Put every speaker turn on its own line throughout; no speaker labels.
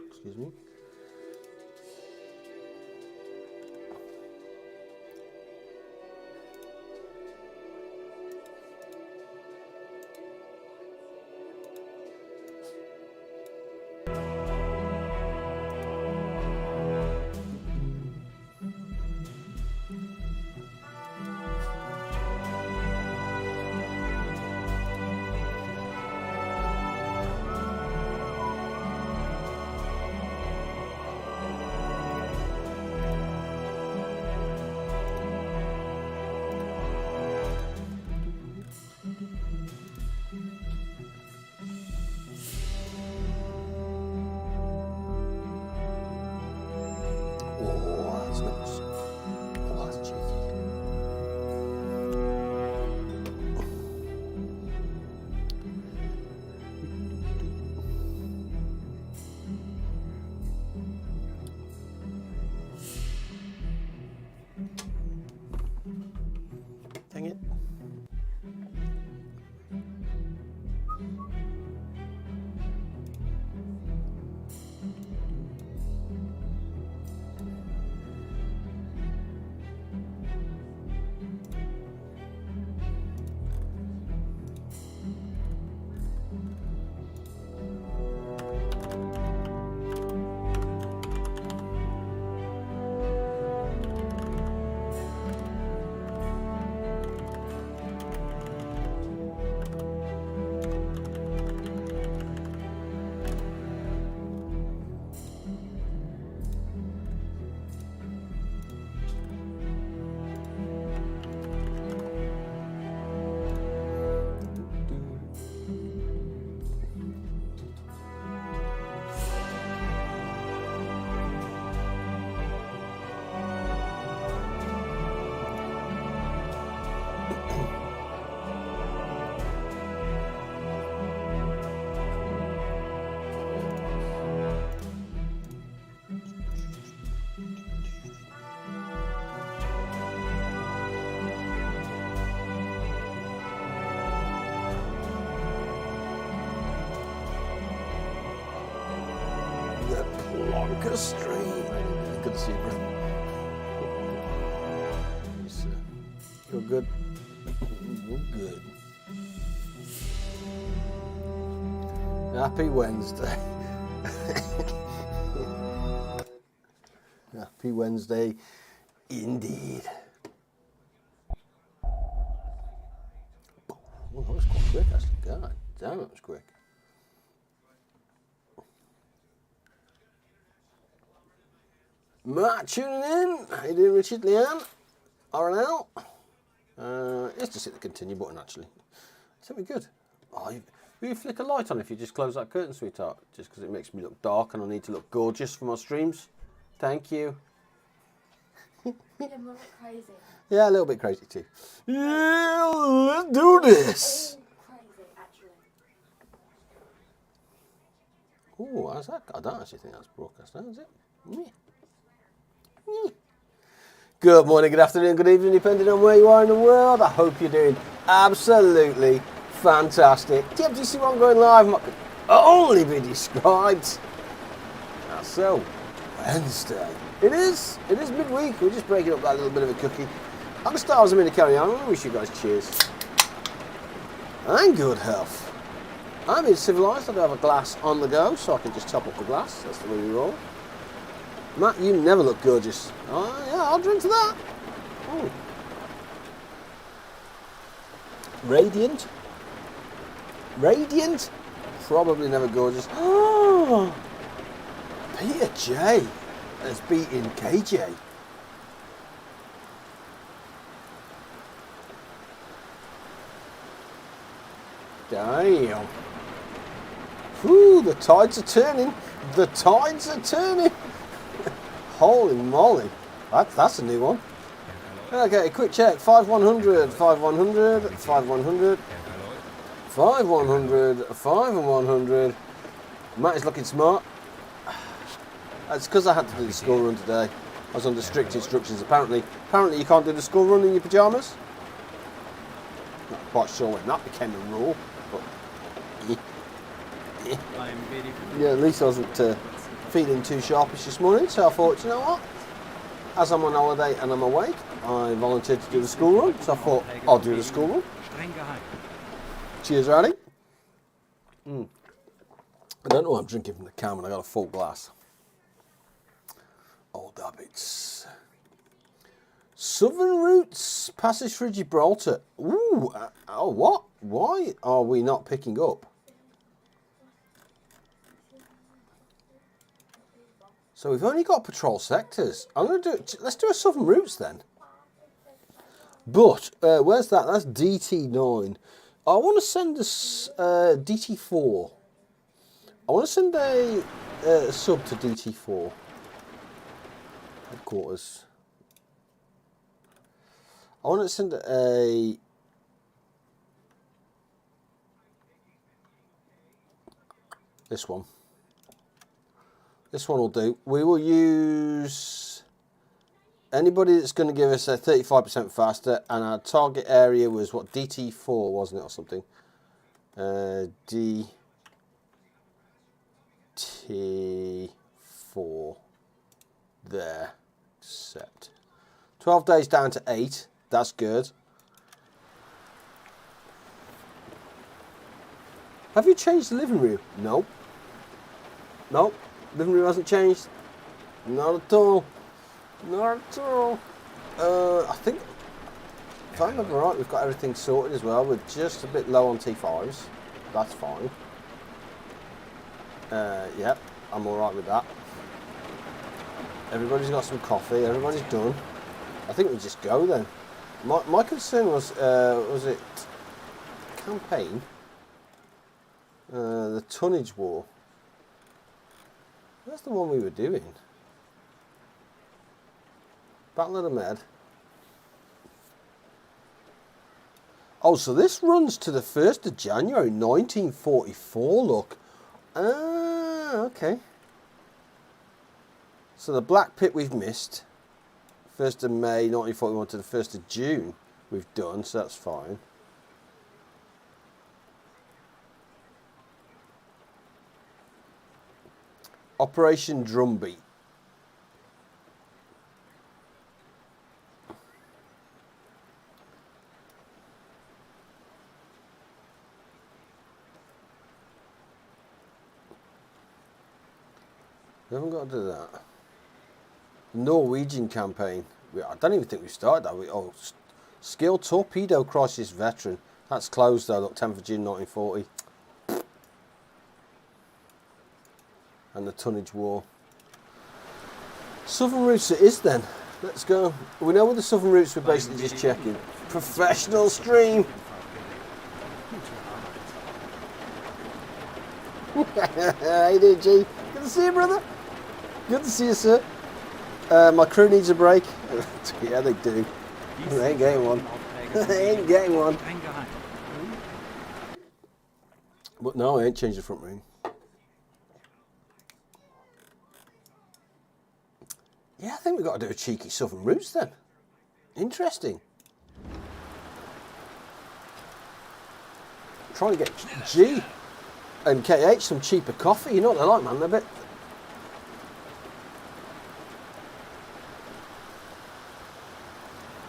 Excuse me. Oh, that's nice. Oh, that's cheeky. Dang it. The Plonker Stream. Good to see you, Brent. You're good. You're good. Happy Wednesday. Happy Wednesday, indeed. Oh, that was quite quick, actually. God damn, that was quick. Matt tuning in. How you doing, Richard? Leanne? RNL? Let's just hit the continue button, actually. I think we're good. Oh, will you flick a light on if you just close that curtain, sweetheart? Just because it makes me look dark and I need to look gorgeous for my streams. Thank you.
Yeah, I'm a bit crazy.
Yeah, a little bit crazy too. Yeah, let's do this.
Crazy, actually.
Oh, how's that? I don't actually think that's broadcast now, is it? Yeah. Good morning, good afternoon, good evening, depending on where you are in the world. I hope you're doing absolutely fantastic. TMTC1 going live can only be described as so Wednesday. It is midweek. We're just breaking up that little bit of a cookie. I'm going to start as I'm going to carry on. I wish you guys cheers and good health. I'm in civilised. I do have a glass on the go, so I can just top up the glass. That's the way we roll. Matt, you never look gorgeous. Oh, yeah, I'll drink to that. Oh. Radiant? Radiant? Probably never gorgeous. Oh, Peter J has beaten KJ. Damn. Whew, the tides are turning. The tides are turning. Holy moly. That's a new one. Okay, quick check. 5100, 5100, 5100, 5100, 5100. Matt is looking smart. That's because I had to do the school run today. I was under strict instructions. Apparently you can't do the school run in your pyjamas. Not quite sure when that became a rule, but yeah, at least I wasn't feeling too sharpish this morning. So I thought, you know what? As I'm on holiday and I'm awake, I volunteered to do the school run. So I thought I'll do the school run. Cheers, Rowdy. I don't know what I'm drinking from the can, and I got a full glass. Old habits. Southern Routes, passage through Gibraltar. Ooh, oh what? Why are we not picking up? So we've only got patrol sectors. I'm gonna do it. Let's do a Southern Routes then. But where's that? That's DT9. I want to send us DT4. I want to send a sub to DT4 headquarters. I want to send this one. This one will do. We will use anybody that's going to give us a 35% faster, and our target area was what, DT4, wasn't it, or something? DT4. There. Set. 12 days down to 8. That's good. Have you changed the living room? Nope. Nope. Living room hasn't changed. Not at all. Not at all. I think, if I remember right, we've got everything sorted as well. We're just a bit low on T5s. That's fine. Yep, I'm alright with that. Everybody's got some coffee. Everybody's done. I think we just go then. My concern was it campaign? The tonnage war. That's the one we were doing. Battle of the Med. Oh, so this runs to the 1st of January 1944, look. Ah, okay. So the Black Pit we've missed. 1st of May 1941 to the 1st of June we've done, so that's fine. Operation Drumbeat. We haven't got to do that. Norwegian campaign. I don't even think we've started that. Oh, Skilled Torpedo Crisis Veteran. That's closed though, look, 10th of June 1940. And the Tonnage War. Southern Routes it is then. Let's go. We know with the Southern Routes we're basically just checking. Professional stream. How you doing, G? Good to see you, brother. Good to see you, sir. My crew needs a break. Yeah, they do. They ain't getting one. They ain't getting one. But no, I ain't changed the front room. Yeah, I think we've got to do a cheeky Southern Routes then. Interesting. Trying to get G and KH some cheaper coffee. You know what they're like, man. They're a bit...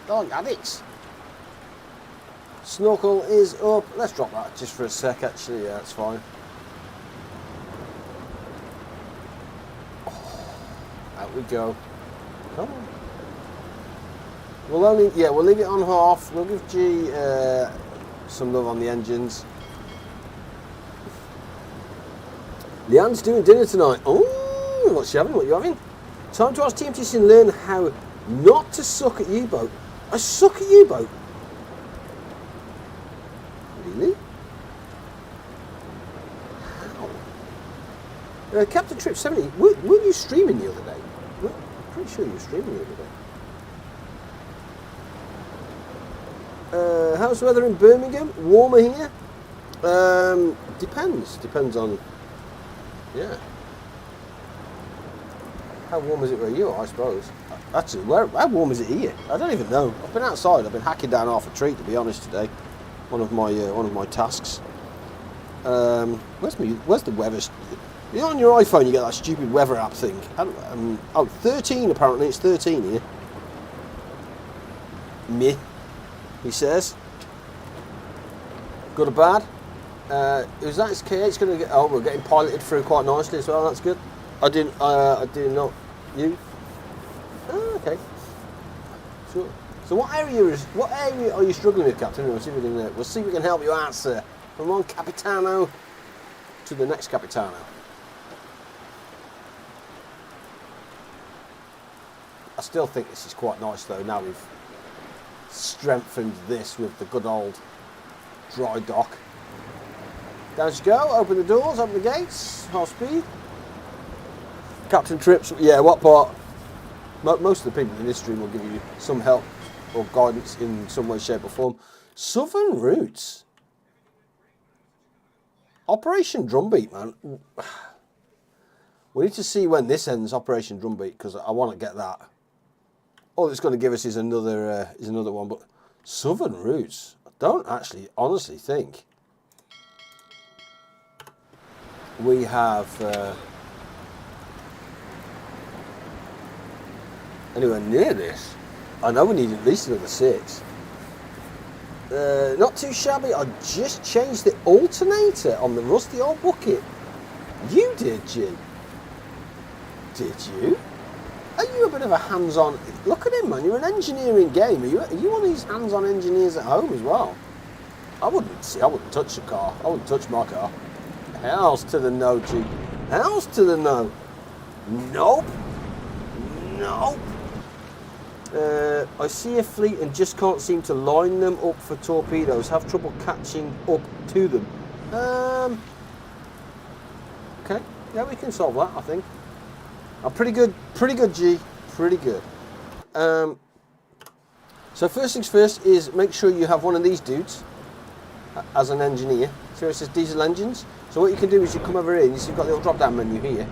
They're like addicts. Snorkel is up. Let's drop that just for a sec, actually. Yeah, that's fine. Oh, out we go. Come on. We'll only, yeah, we'll leave it on half. We'll give G some love on the engines. Leanne's doing dinner tonight. Oh, what's she having? What are you having? Time to ask TMTC and learn how not to suck at U-boat. I suck at U-boat. Really? Captain Trip 70, weren't you streaming the other day? I'm pretty sure you were streaming the other day. How's the weather in Birmingham? Warmer here? Depends on, yeah. How warm is it where you are, I suppose? Actually, how warm is it here? I don't even know. I've been outside. I've been hacking down half a tree, to be honest, today. One of my tasks. Where's the weather? You know, on your iPhone, you get that stupid weather app thing. 13 apparently. It's 13 here. Meh, he says. Good or bad? Is that his K8's going to get? Oh, we're getting piloted through quite nicely as well. That's good. I didn't know. You? Oh, okay. Sure. So what area are you struggling with, Captain? We'll see if we can help you out, sir. From one Capitano to the next Capitano. I still think this is quite nice though. Now we've strengthened this with the good old dry dock. Down you go. Open the doors. Open the gates. Half speed. Captain Trips. Yeah. What part? Most of the people in this stream will give you some help or guidance in some way, shape or form. Southern Routes. Operation Drumbeat, man. We need to see when this ends, Operation Drumbeat, because I want to get that. All it's going to give us is another one. But Southern Routes, I don't actually honestly think we have anywhere near this. I know we need at least another 6. Not too shabby. I just changed the alternator on the rusty old bucket. You did, G? Did you? Are you a bit of a hands-on? Look at him, man. You're an engineering game. Are you one of these hands-on engineers at home as well? I wouldn't touch the car. I wouldn't touch my car. Hells to the no, G. Hells to the no. Nope. Nope. I see a fleet and just can't seem to line them up for torpedoes. Have trouble catching up to them. Okay, yeah, we can solve that, I think. Pretty good, G. Pretty good. So first things first is make sure you have one of these dudes as an engineer. See where it says diesel engines? So what you can do is you come over here and you see you've got the little drop-down menu here.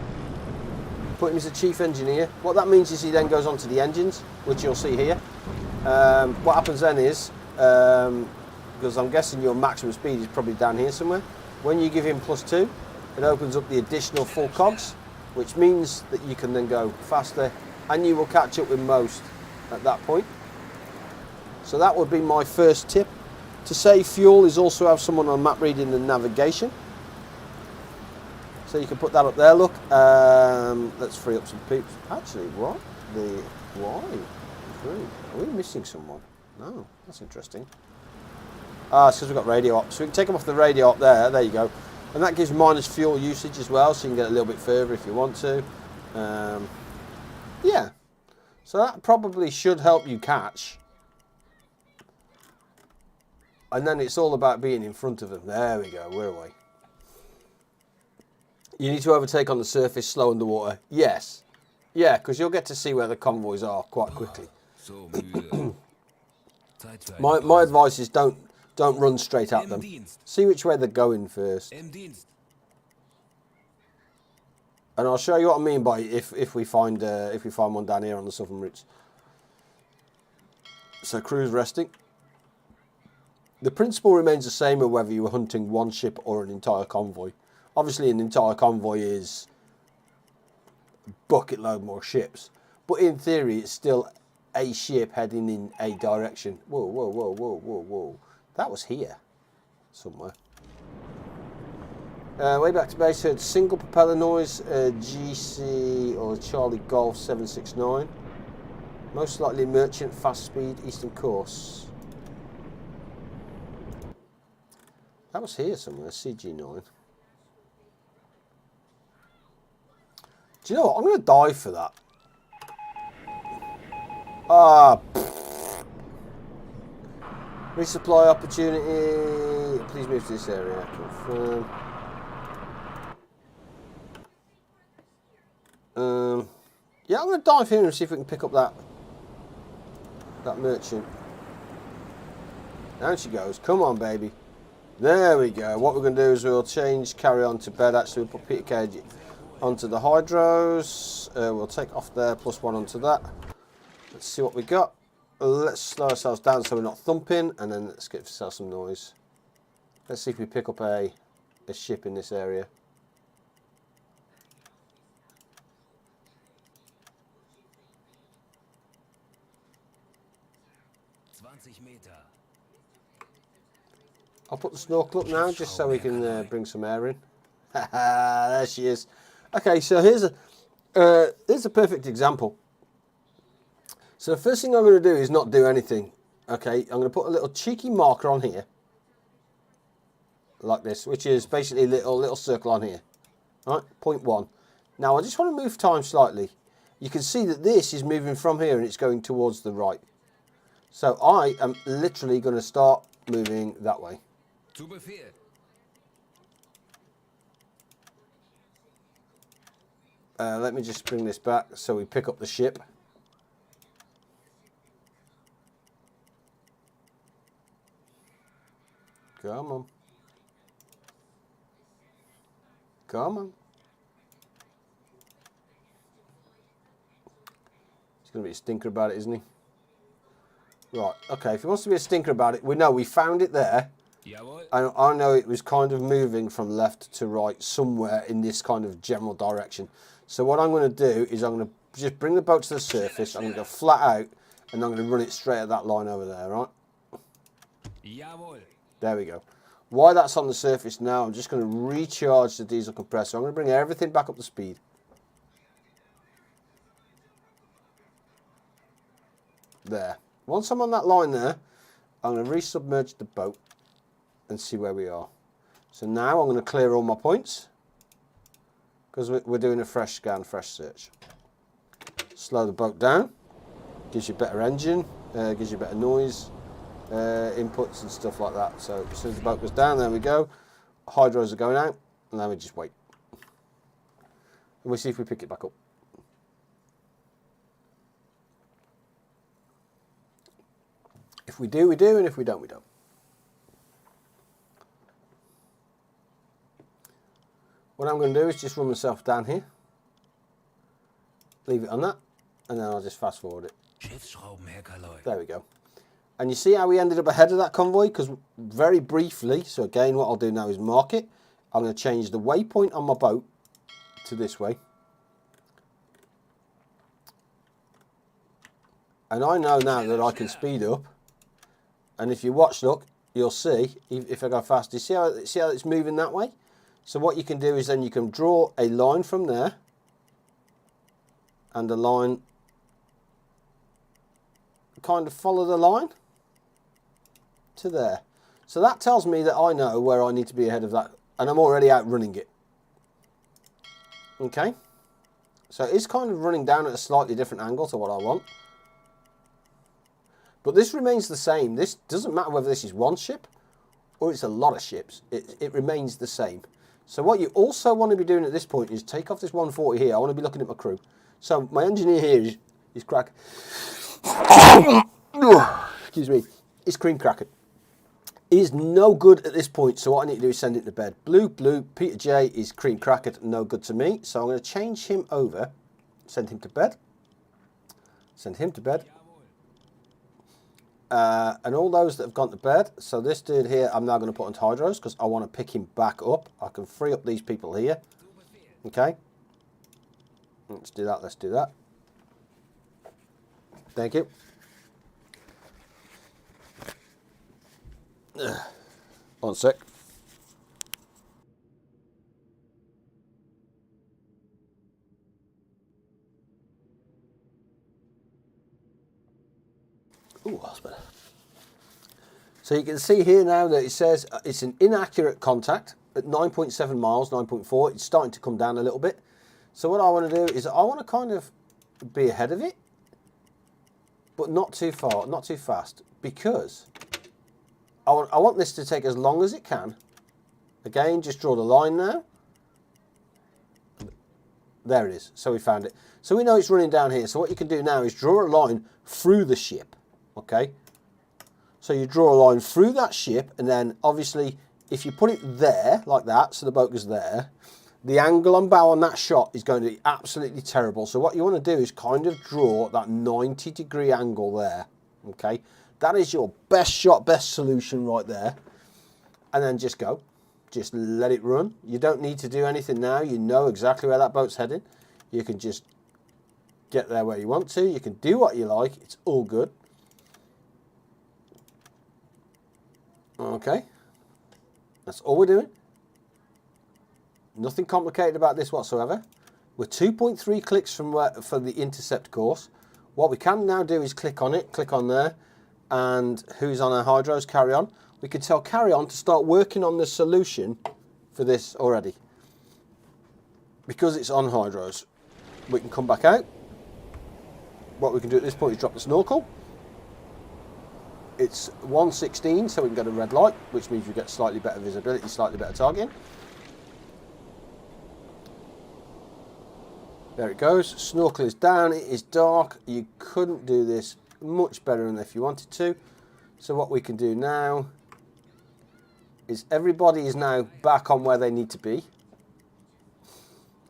Put him as the chief engineer. What that means is he then goes on to the engines, which you'll see here. What happens then is, because I'm guessing your maximum speed is probably down here somewhere, when you give him +2, it opens up the additional full cogs, which means that you can then go faster and you will catch up with most at that point. So that would be my first tip. To save fuel is also have someone on map reading and navigation. So you can put that up there, look. Let's free up some peeps. Actually, what? Why? Are we missing someone? No, that's interesting. It's because we've got radio up. So we can take them off the radio up there. There you go. And that gives minus fuel usage as well, so you can get a little bit further if you want to. Yeah. So that probably should help you catch. And then it's all about being in front of them. There we go. Where are we? You need to overtake on the surface, slow underwater. Yes. Yeah, because you'll get to see where the convoys are quite quickly. My advice is don't run straight at them. See which way they're going first. And I'll show you what I mean by if we find one down here on the southern routes. So cruise resting. The principle remains the same of whether you are hunting one ship or an entire convoy. Obviously, an entire convoy is a bucket load more ships. But in theory, it's still a ship heading in a direction. Whoa, whoa, whoa, whoa, whoa, whoa. That was here somewhere. Way back to base, heard single propeller noise, GC or Charlie Golf 769. Most likely merchant, fast speed, eastern course. That was here somewhere, CG9. Do you know what? I'm going to die for that. Resupply opportunity. Please move to this area. Confirm. Yeah, I'm going to dive here and see if we can pick up that merchant. Down she goes. Come on, baby. There we go. What we're going to do is we'll carry on to bed. Actually, we'll put Peter Cage onto the hydros. We'll take off there, +1 onto that. Let's see what we got. Let's slow ourselves down so we're not thumping, and then let's get ourselves some noise. Let's see if we pick up a ship in this area. I'll put the snorkel up now just so we can bring some air in. There she is. Okay, so here's a perfect example. So the first thing I'm going to do is not do anything. Okay, I'm going to put a little cheeky marker on here, like this, which is basically a little circle on here. All right, 0.1. Now I just want to move time slightly. You can see that this is moving from here and it's going towards the right. So I am literally going to start moving that way. Let me just bring this back so we pick up the ship. Come on. Come on. He's going to be a stinker about it, isn't he? Right, okay, if he wants to be a stinker about it, we found it there. And I know it was kind of moving from left to right somewhere in this kind of general direction. So what I'm going to do is I'm going to just bring the boat to the surface. I'm going to go flat out and I'm going to run it straight at that line over there, right? There we go. While that's on the surface now, I'm just going to recharge the diesel compressor. I'm going to bring everything back up to speed. There. Once I'm on that line there, I'm going to resubmerge the boat and see where we are. So now I'm going to clear all my points because we're doing a fresh scan, fresh search. Slow the boat down, gives you better engine, gives you better noise, inputs and stuff like that. So as soon as the boat goes down, there we go. Hydros are going out, and then we just wait. And we'll see if we pick it back up. If we do, we do, and if we don't, we don't. What I'm going to do is just run myself down here, leave it on that, and then I'll just fast forward it. There we go. And you see how we ended up ahead of that convoy? Because very briefly, so again what I'll do now is mark it. I'm going to change the waypoint on my boat to this way. And I know now that I can speed up. And if you watch, look, you'll see, if I go fast, you see how it's moving that way? So what you can do is then you can draw a line from there and a line, kind of follow the line to there. So that tells me that I know where I need to be ahead of that, and I'm already outrunning it. Okay? So it's kind of running down at a slightly different angle to what I want. But this remains the same. This doesn't matter whether this is one ship or it's a lot of ships. It remains the same. So what you also want to be doing at this point is take off this 140 here. I want to be looking at my crew. So my engineer here is crack. Excuse me. Is cream cracker. He's no good at this point. So what I need to do is send it to bed. Blue. Peter J is cream crackered. No good to me. So I'm going to change him over. Send him to bed. Send him to bed. And all those that have gone to bed, so this dude here I'm now going to put onto hydros because I want to pick him back up. I can free up these people here. Okay, let's do that, let's do that. Thank you. One sec. Ooh, that's better. So you can see here now that it says it's an inaccurate contact at 9.7 miles, 9.4. It's starting to come down a little bit. So what I want to do is I want to kind of be ahead of it, but not too far, not too fast, because I want this to take as long as it can. Again, just draw the line now. There it is. So we found it. So we know it's running down here. So what you can do now is draw a line through the ship. Okay. So you draw a line through that ship, and then obviously if you put it there like that, so the boat goes there, the angle on bow on that shot is going to be absolutely terrible. So what you want to do is kind of draw that 90-degree angle there. Okay. That is your best shot, best solution right there. And then just go. Just let it run. You don't need to do anything now. You know exactly where that boat's heading. You can just get there where you want to. You can do what you like. It's all good. Okay. That's all we're doing. Nothing complicated about this whatsoever. We're 2.3 clicks from for the intercept course. What we can now do is click on it, click on there, and who's on our hydros, carry on. We can tell carry on to start working on the solution for this already. Because it's on hydros, we can come back out. What we can do at this point is drop the snorkel. It's 1:16, so we can get a red light, which means we get slightly better visibility, slightly better targeting. There it goes. Snorkel is down. It is dark. You couldn't do this much better than if you wanted to. So what we can do now is everybody is now back on where they need to be.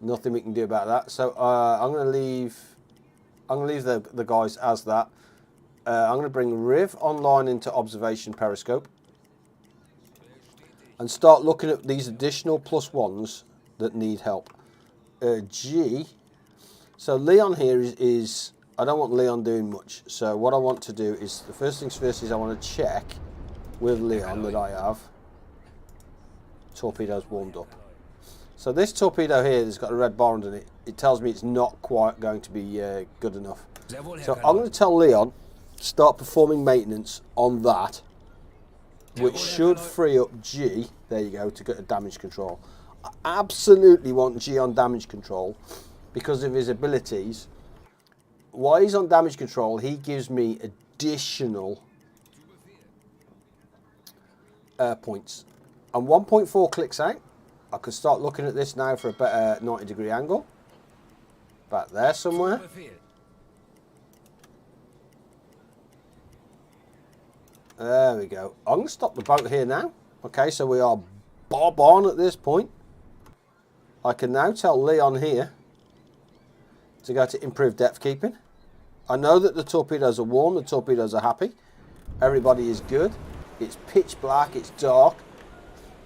Nothing we can do about that. So I'm going to leave the guys as that. I'm going to bring Riv online into observation periscope and start looking at these additional +1s that need help. G. So Leon here is I don't want Leon doing much. So what I want to do is, the first things first is I want to check with Leon that I have torpedoes warmed up. So this torpedo here that's got a red bar under it, it tells me it's not quite going to be good enough. So I'm going to tell Leon start performing maintenance on that, which should free up G, there you go, to get a damage control. I absolutely want G on damage control because of his abilities. While he's on damage control, he gives me additional points. And 1.4 clicks out. I could start looking at this now for a better 90-degree angle. Back there somewhere. There we go. I'm going to stop the boat here now. Okay, so we are bob on at this point. I can now tell Leon here to go to improve depth keeping. I know that the torpedoes are warm, the torpedoes are happy. Everybody is good. It's pitch black, it's dark.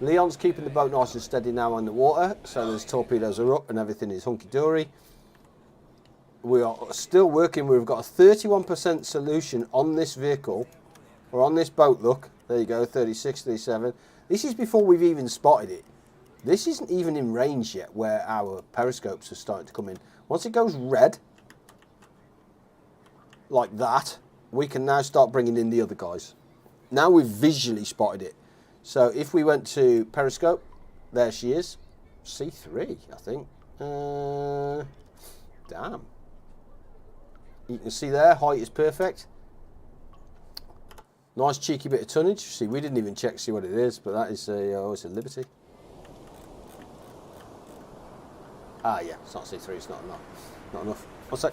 Leon's keeping the boat nice and steady now on the water, so those torpedoes are up and everything is hunky-dory. We are still working, we've got a 31% solution on this vehicle, or on this boat, look. There you go, 36, 37. This is before we've even spotted it. This isn't even in range yet where our periscopes are starting to come in. Once it goes red, like that, we can now start bringing in the other guys. Now we've visually spotted it. So if we went to periscope, there she is. C3, I think. Damn. You can see there, height is perfect. Nice cheeky bit of tonnage. See, we didn't even check to see what it is, but that is a, oh, it's a Liberty. Ah, yeah, it's not C3, it's not enough. Not enough. One sec.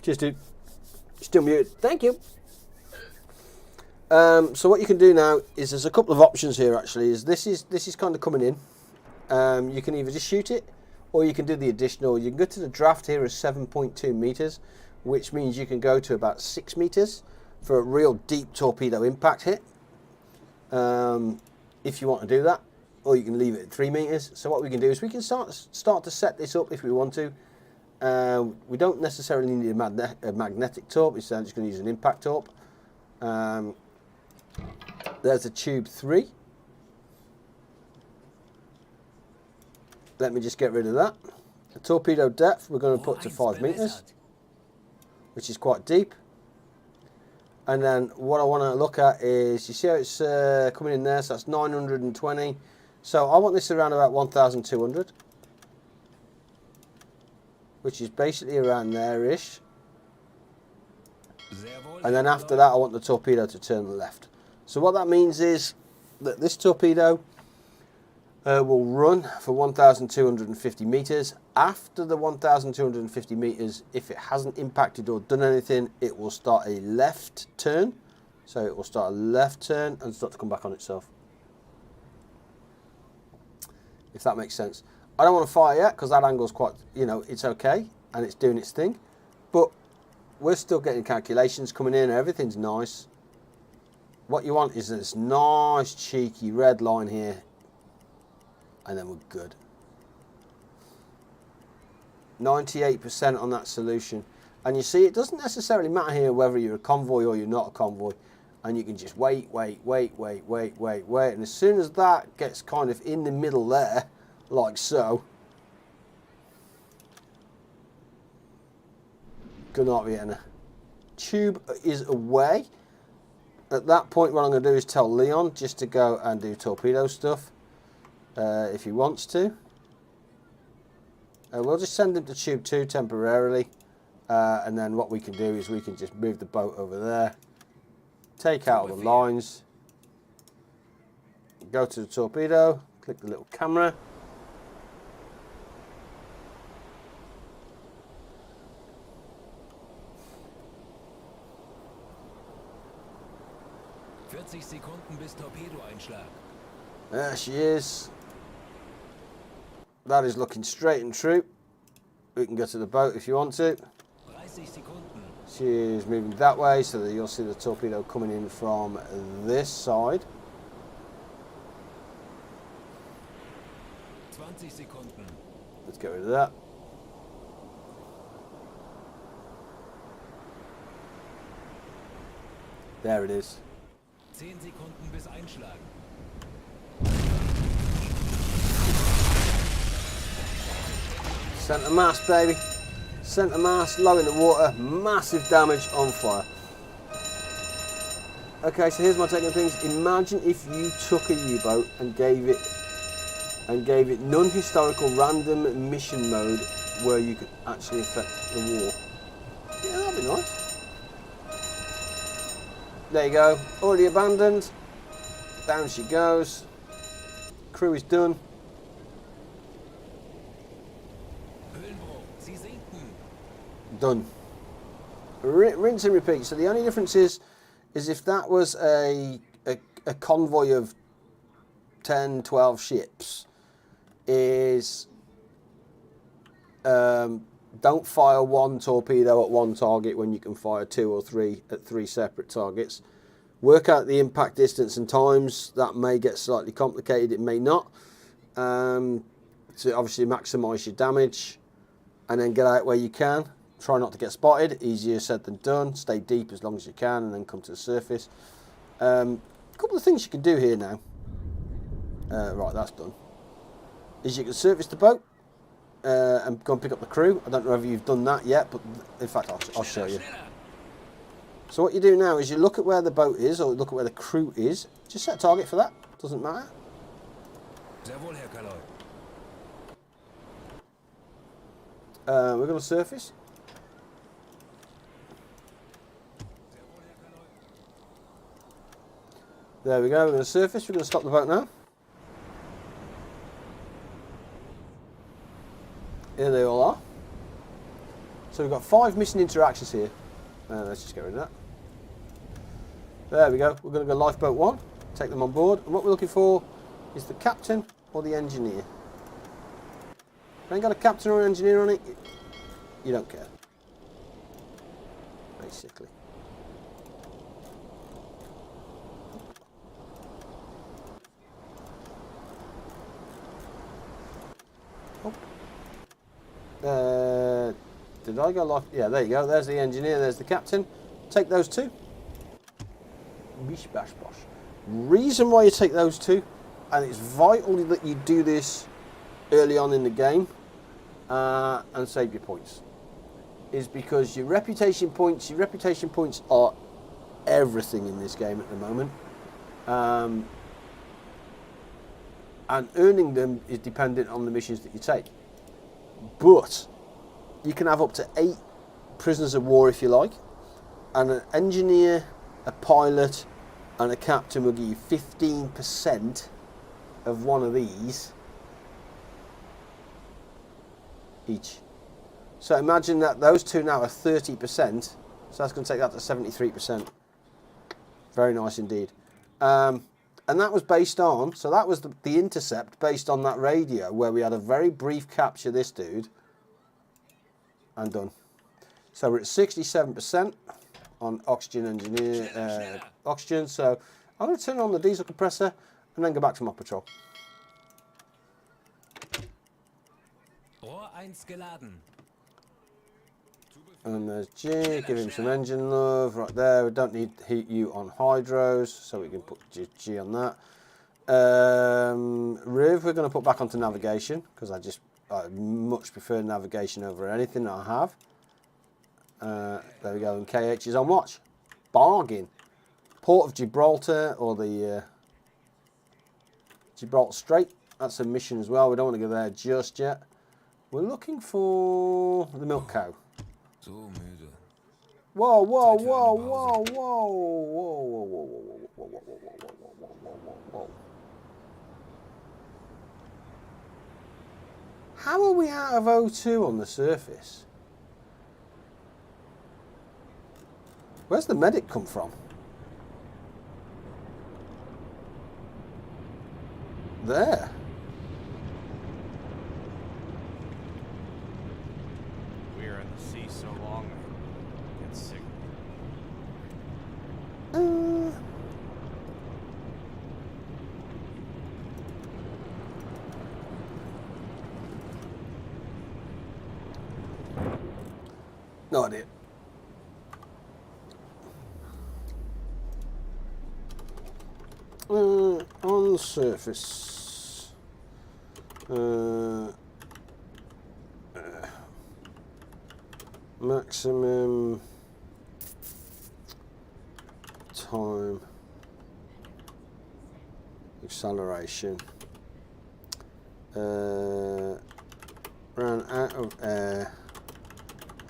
Cheers, dude. Still muted. Thank you. So what you can do now is there's a couple of options here. Actually, this is kind of coming in. You can either just shoot it, or you can do the additional. You can go to the draft here as 7.2 meters, which means you can go to about 6 meters for a real deep torpedo impact hit. If you want to do that, or you can leave it at 3 meters. So what we can do is we can start to set this up if we want to. We don't necessarily need a magnetic torp, we're just going to use an impact torp. There's a tube 3. Let me just get rid of that. The torpedo depth we're going to put to 5 meters, which is quite deep. And then what I want to look at is, you see how it's coming in there, so that's 920. So I want this around about 1,200, which is basically around there-ish. And then after that I want the torpedo to turn left. So what that means is that this torpedo will run for 1,250 meters. After the 1,250 meters, if it hasn't impacted or done anything, it will start a left turn. So it will start a left turn and start to come back on itself. If that makes sense. I don't want to fire yet because that angle's quite, you know, it's okay and it's doing its thing. But we're still getting calculations coming in, everything's nice. What you want is this nice cheeky red line here, and then we're good. 98% on that solution. And you see, it doesn't necessarily matter here whether you're a convoy or you're not a convoy. And you can just wait. And as soon as that gets kind of in the middle there, like so. Good night, Vienna. Tube is away. At that point, what I'm going to do is tell Leon just to go and do torpedo stuff. If he wants to. We'll just send him to tube 2 temporarily. And then what we can do is we can just move the boat over there. Take out all the lines. Go to the torpedo. Click the little camera. There she is. That is looking straight and true. We can go to the boat if you want to. She is moving that way so that you'll see the torpedo coming in from this side.
20 Sekunden.
Let's get rid of that. There it is.
10 Sekunden bis Einschlagen.
Centre mast, baby. Centre mast, low in the water, massive damage, on fire. Okay, so here's my take on things. Imagine if you took a U-boat and gave it non-historical random mission mode where you could actually affect the war. Yeah, that'd be nice. There you go, already abandoned. Down she goes. Crew is done. Done. Rinse and repeat. So the only difference is if that was a convoy of 10, 12 ships, is don't fire one torpedo at one target when you can fire 2 or 3 at 3 separate targets. Work out the impact distance and times. That may get slightly complicated, it may not. To obviously maximise your damage, and then get out where you can. Try not to get spotted, easier said than done. Stay deep as long as you can and then come to the surface. A couple of things you can do here now. Right, that's done. Is you can surface the boat and go and pick up the crew. I don't know whether you've done that yet, but in fact I'll show you. So what you do now is you look at where the boat is, or look at where the crew is. Just set a target for that, doesn't matter. We're going to surface. There we go, we're going to surface, we're going to stop the boat now. Here they all are. So we've got 5 missing interactions here. Let's just get rid of that. There we go, we're going to go lifeboat 1, take them on board, and what we're looking for is the captain or the engineer. If you ain't got a captain or an engineer on it, you don't care, basically. Did I go live? Yeah, there you go. There's the engineer, there's the captain. Take those 2. Bish bash bosh. Reason why you take those 2, and it's vital that you do this early on in the game and save your points. Is because your reputation points are everything in this game at the moment. And earning them is dependent on the missions that you take. But you can have up to 8 prisoners of war if you like, and an engineer, a pilot, and a captain will give you 15% of one of these each. So imagine that those two now are 30%, so that's going to take that to 73%. Very nice indeed. And that was based on, so that was the intercept based on that radio where we had a very brief capture this dude and done. So we're at 67% on oxygen engineer, oxygen. So I'm going to turn on the diesel compressor and then go back to my patrol.
Rohr 1 geladen.
And there's G, give him some engine love right there. We don't need heat you on hydros, so we can put G on that. Riv, we're going to put back onto navigation because I much prefer navigation over anything that I have. There we go, and KH is on watch. Bargain. Port of Gibraltar, or the Gibraltar Strait. That's a mission as well. We don't want to go there just yet. We're looking for the milk cow.
So müde.
Whoa, whoa, whoa, whoa, whoa, whoa, whoa, whoa, whoa, whoa, whoa, whoa, whoa. How are we out of O2 on the surface? Where's the medic come from? There.
We're in the sea so long, I get sick.
No idea. On the surface. Maximum time acceleration. Ran out of air.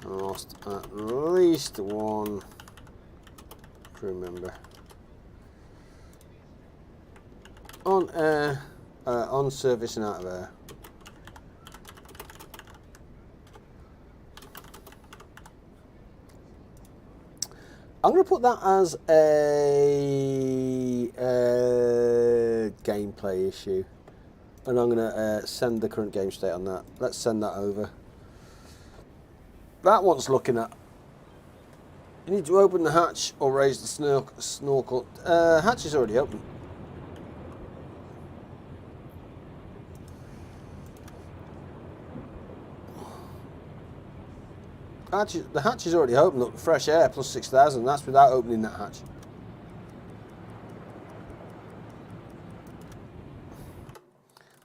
Lost at least one crew member. On air, on surface and out of air. I'm going to put that as a gameplay issue, and I'm going to send the current game state on that. Let's send that over. That one's looking at. You need to open the hatch or raise the snorkel. Hatch is already open. The hatch is already open. Look, fresh air plus 6,000. That's without opening that hatch.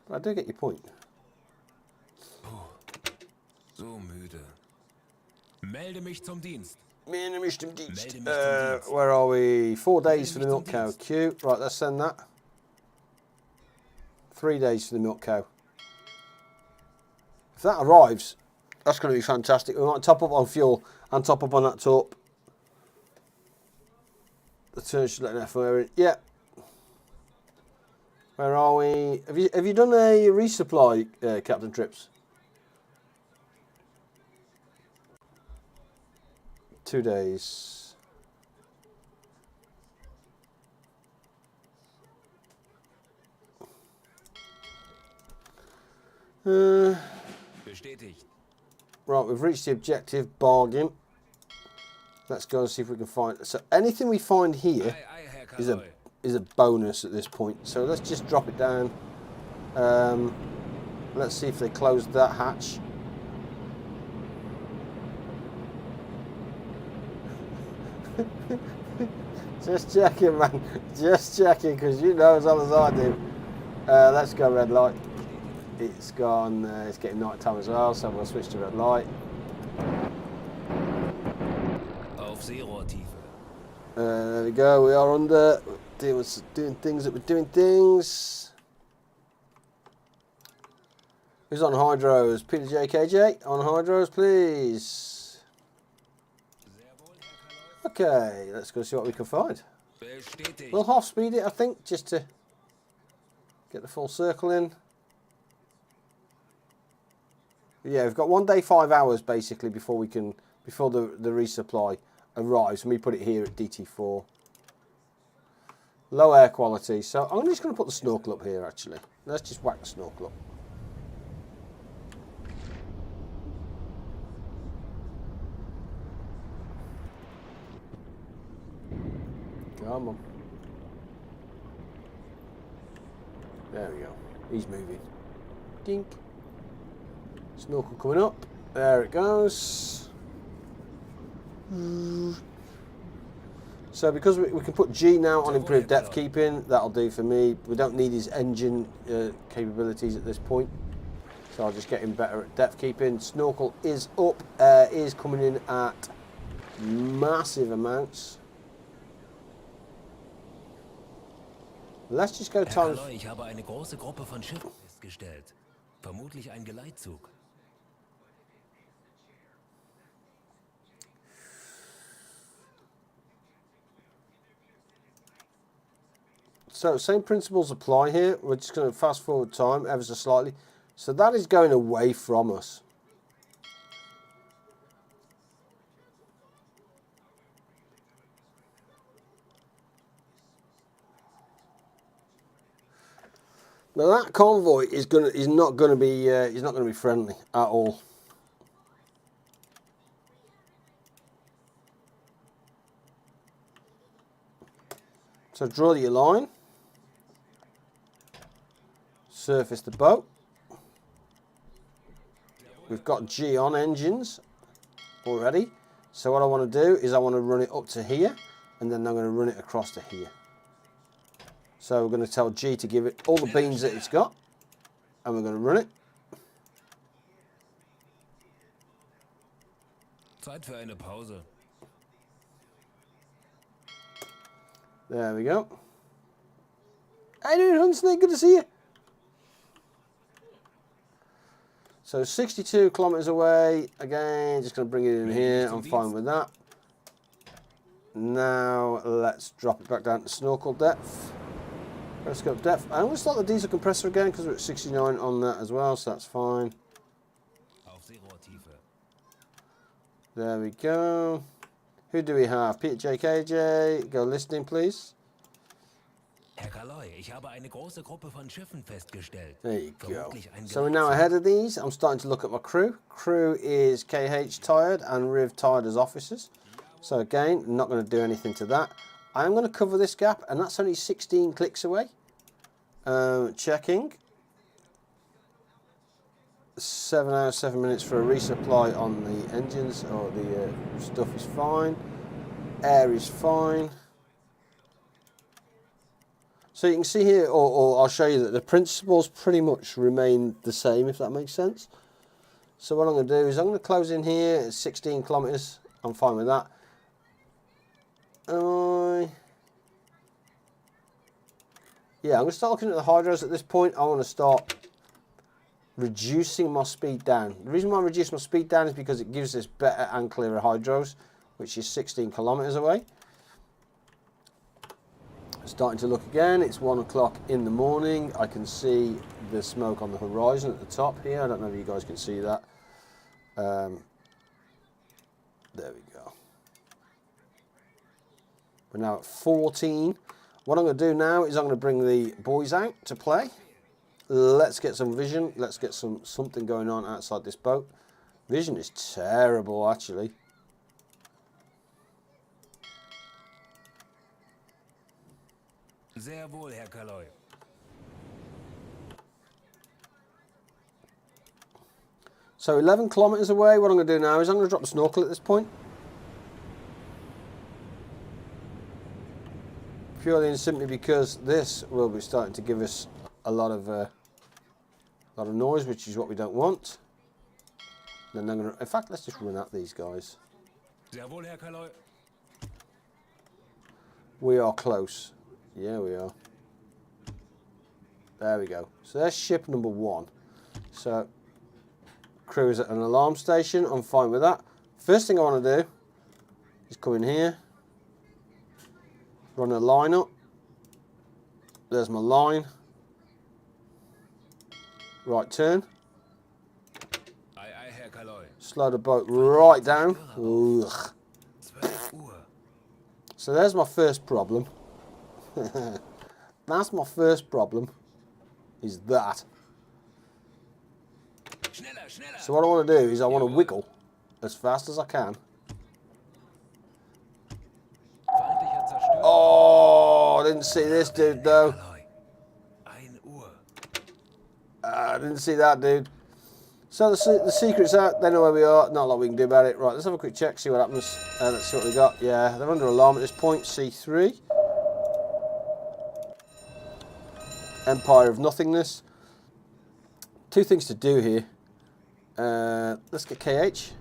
But I do get your point.
So müde. Melde mich zum Dienst.
Melde mich zum Dienst. Where are we? 4 days for the milk cow. Cute. Right, let's send that. 3 days for the milk cow. If that arrives, that's going to be fantastic. We might top up on fuel and top up on that top. The turn should let enough air in. Yeah. Where are we? Have you done a resupply, Captain Trips? 2 days.
Bestätigt.
Right, we've reached the objective. Bargain. Let's go and see if we can find. So anything we find here is a bonus at this point. So let's just drop it down. Let's see if they closed that hatch. Just checking, man. Just checking, because you know as well as I do. Let's go red light. it's gone. It's getting night time as well, so we'll switch to red light.
Auf Seerohrtiefe.
There we go. We are under doing things that we're doing things. Who's on hydros? Peter JKJ on hydros, please. Okay, let's go see what we can find.
Bestätigt.
We'll half speed it, I think, just to get the full circle in. Yeah, we've got 1 day, 5 hours basically before the resupply arrives, and we put it here at DT4. Low air quality, so I'm just going to put the snorkel up here actually. Let's just whack the snorkel up. Come on. There we go. He's moving. Dink. Snorkel coming up. There it goes. So because we can put G now on improved depth keeping, that'll do for me. We don't need his engine capabilities at this point. So I'll just get him better at depth keeping. Snorkel is up, is coming in at massive amounts. Let's just go times.
Herr ich habe eine große Gruppe von Schiffen festgestellt. Vermutlich ein Geleitzug.
So same principles apply here. We're just going to fast forward time ever so slightly. So that is going away from us. Now that convoy is not going to be friendly at all. So draw your line. Surface the boat. We've got G on engines already. So what I want to do is I want to run it up to here, and then I'm going to run it across to here. So we're going to tell G to give it all the beans that it's got, and we're going to run it.
Zeit für eine Pause.
There we go. How you doing, Hunsnake? Good to see you. So 62 kilometers away. Again, just going to bring it in here. I'm fine with that. Now let's drop it back down to snorkel depth. Periscope depth. I'm going to start the diesel compressor again because we're at 69 on that as well, so that's fine.
Auf Seerohrtiefe.
There we go. Who do we have? Peter JKJ. Go listening, please.
Herr Kaloy, ich habe eine große Gruppe von Schiffen festgestellt.
There you go.
Vermutlich ein
So we're now ahead of these. I'm starting to look at my crew. Crew is KH tired and Riv tired as officers. So again, I'm not going to do anything to that. I'm going to cover this gap, and that's only 16 clicks away. Checking. 7 hours, 7 minutes for a resupply on the engines, or the stuff is fine. Air is fine. So you can see here, or I'll show you that the principles pretty much remain the same, if that makes sense. So what I'm going to do is I'm going to close in here at 16 kilometers. I'm fine with that. Yeah, I'm going to start looking at the hydros at this point. I want to start reducing my speed down. The reason why I reduce my speed down is because it gives us better and clearer hydros, which is 16 kilometers away. Starting to look again. It's 1 o'clock in the morning. I can see the smoke on the horizon at the top here. I don't know if you guys can see that. There we go. We're now at 14. What I'm going to do now is I'm going to bring the boys out to play. Let's get some vision. Let's get something going on outside this boat. Vision is terrible, actually.
Sehr wohl, Herr Kaloy.
So 11 kilometers away. What I'm going to do now is I'm going to drop the snorkel at this point. Purely and simply because this will be starting to give us a lot of A lot of noise, which is what we don't want. Then I'm gonna. In fact, let's just run at these guys.
Sehr wohl, Herr Kaloi.
We are close. Yeah, we are. There we go. So there's ship number 1. So crew is at an alarm station. I'm fine with that. First thing I want to do is come in here, run a line up. There's my line. Right turn.
Ei, ei, Herr Kaloi.
Slow the boat right down. Ugh.
12 Uhr.
So there's my first problem. That's my first problem. Is that.
Schneller, schneller.
So what I want to do is I want to wiggle as fast as I can.
Feindlicher Zerstörer.
Oh, I didn't see this dude though.
Kaloi. 1 Uhr.
I didn't see that dude. So the secret's out. They know where we are. Not a lot we can do about it. Right, let's have a quick check, see what happens. Let's see what we got. Yeah, they're under alarm at this point. C3. Empire of Nothingness. 2 things to do here. Let's get KH.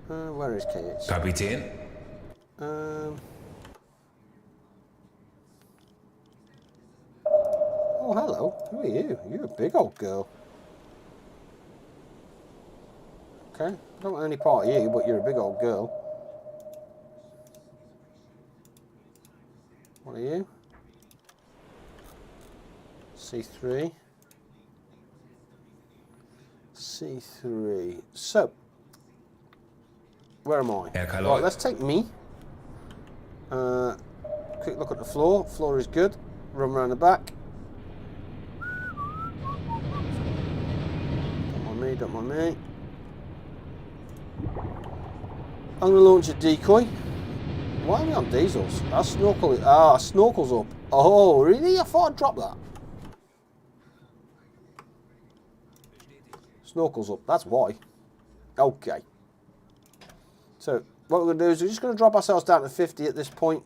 Where is KH?
Kapitän.
Oh, hello. Who are you? You're a big old girl. Okay. I don't want any part of you, but you're a big old girl. What are you? C3. C3. So, where am I?
Herr Kaloi.
Right, let's take me. Quick look at the floor. Floor is good. Run around the back. Don't mind me, don't mind me. I'm going to launch a decoy. Why are we on diesels? Our snorkel. Ah, snorkel's up. Oh, really? I thought I'd drop that. Snorkel's up. That's why. Okay. So what we're going to do is we're just going to drop ourselves down to 50 at this point.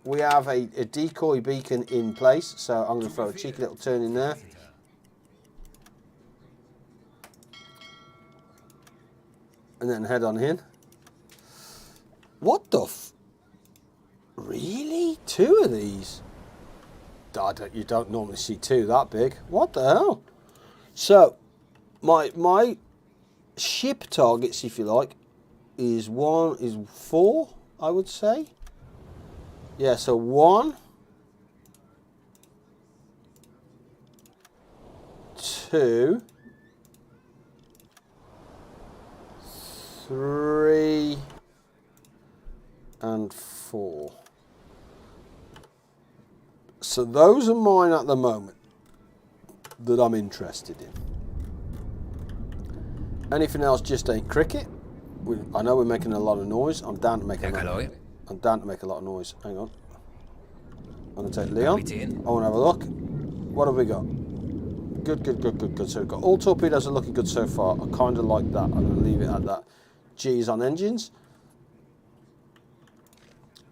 We have a decoy beacon in place, so I'm going to throw a cheeky little turn in there. And then head on in. What the Really? 2 of these? You don't normally see 2 that big. What the hell? So, my ship targets, if you like, is 4, I would say. Yeah, so 1, 2, 3, and 4. So those are mine at the moment that I'm interested in. Anything else just ain't cricket. I know we're making a lot of noise. I'm down to make a lot. I'm down to make a lot of noise. Hang on. I'm gonna take Leon. I want to have a look. What have we got? Good. So we've got all torpedoes are looking good so far. I kind of like that. I'm gonna leave it at that. G's on engines.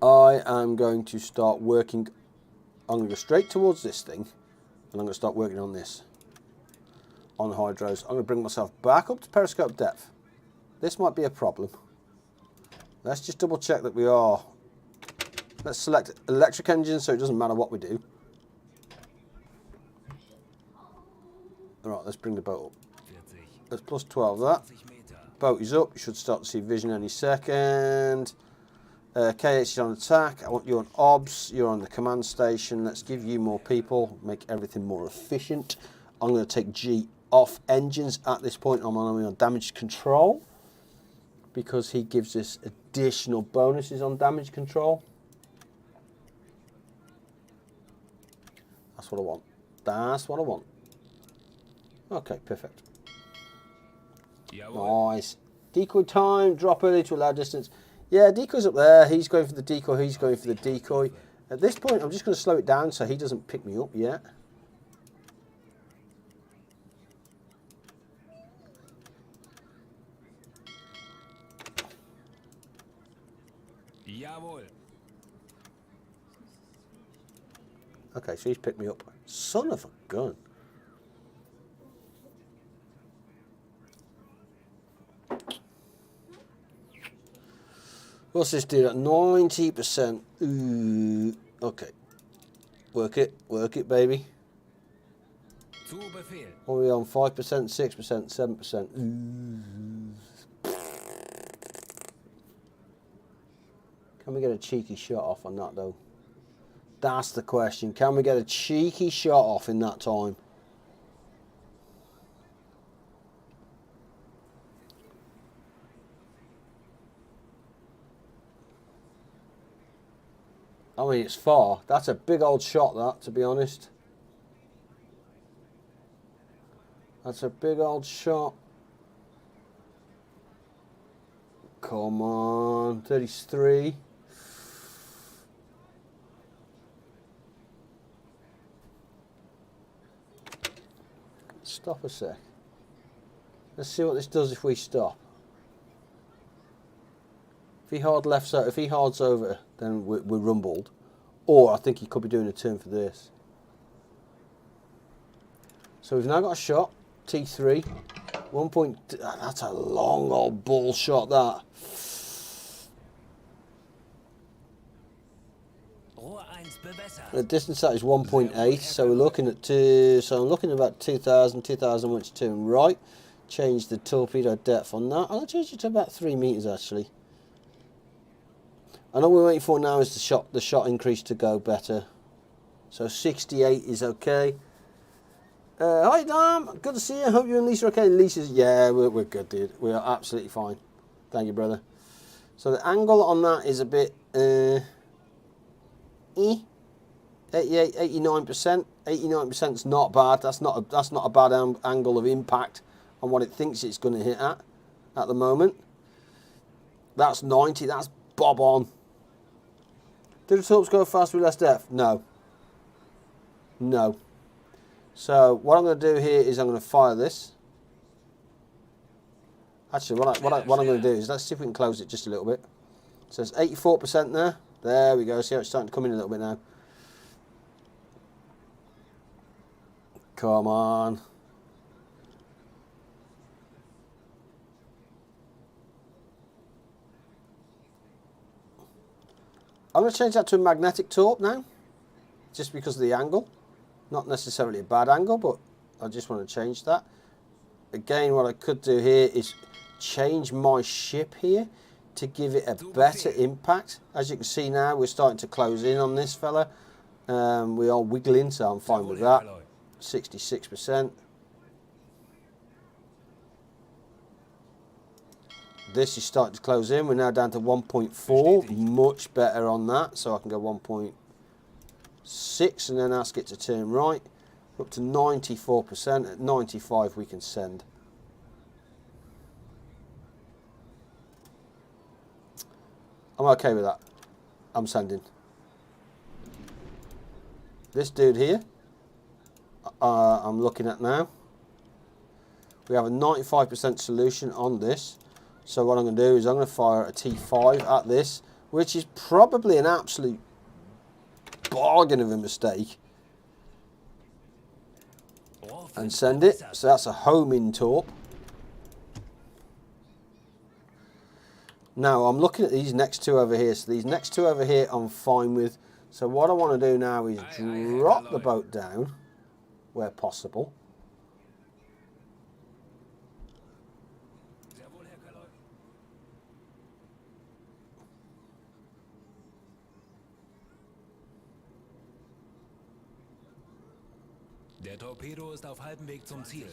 I am going to start working. I'm going to go straight towards this thing, and I'm going to start working on this. On hydros. I'm going to bring myself back up to periscope depth. This might be a problem. Let's just double check that we are. Let's select electric engine so it doesn't matter what we do. Alright, let's bring the boat up. Let's plus 12 that. Boat is up. You should start to see vision any second. KH is on attack. I want you on OBS. You're on the command station. Let's give you more people. Make everything more efficient. I'm going to take G off engines at this point. I'm only on damage control because he gives us additional bonuses on damage control. That's what I want. That's what I want. Okay, perfect. Nice. Decoy time. Drop early to allow distance. Yeah, decoy's up there. He's going for the decoy. He's going for the decoy. At this point, I'm just going to slow it down so he doesn't pick me up yet.
Jawohl.
Okay, so he's picked me up. Son of a gun. What's this dude at 90%? Ooh, okay. Work it, baby.
Zu Befehl.
What are we on? 5%, 6%, 7%. Ooh. Can we get a cheeky shot off on that though? That's the question. Can we get a cheeky shot off in that time? I mean, it's far. That's a big old shot, that, to be honest. That's a big old shot. Come on. 33. Stop a sec. Let's see what this does if we stop. If he hard left, so if he hards over, then we're rumbled. Or I think he could be doing a turn for this. So we've now got a shot. T3. 1 point. That's a long old ball shot, that. The distance that is 1.8. So we're looking at So I'm looking at about 2,000, 2,000 which turn right. Change the torpedo depth on that. I'll change it to about 3 meters actually. And all we're waiting for now is the shot increase to go better. So 68 is okay. Hi Dan, good to see you. Hope you and Lisa are okay. Lisa's, yeah, we're good, dude. We are absolutely fine. Thank you, brother. So the angle on that is a bit 88, 89%. 89% is not bad. That's not a bad angle of impact on what it thinks it's going to hit at the moment. That's 90. That's bob on. Do the torps go faster with less depth? No. No. So what I'm going to do here is I'm going to fire this. Actually, what I'm going to do is let's see if we can close it just a little bit. So it's 84% there. There we go. See how it's starting to come in a little bit now. Come on. I'm going to change that to a magnetic torp now, just because of the angle. Not necessarily a bad angle, but I just want to change that. Again, what I could do here is change my ship here to give it a better impact. As you can see now, we're starting to close in on this fella. We are wiggling, so I'm fine with that. 66%. This is starting to close in. We're now down to 1.4. Much better on that. So I can go 1.6 and then ask it to turn right. Up to 94%. At 95 we can send. I'm okay with that. I'm sending. This dude here, I'm looking at now. We have a 95% solution on this. So what I'm going to do is I'm going to fire a T5 at this, which is probably an absolute bargain of a mistake. And send it. So that's a homing torp. Now I'm looking at these next two over here. So these next two over here I'm fine with. So what I want to do now is drop the boat down where possible.
Der Torpedo ist auf halbem Weg zum Ziel.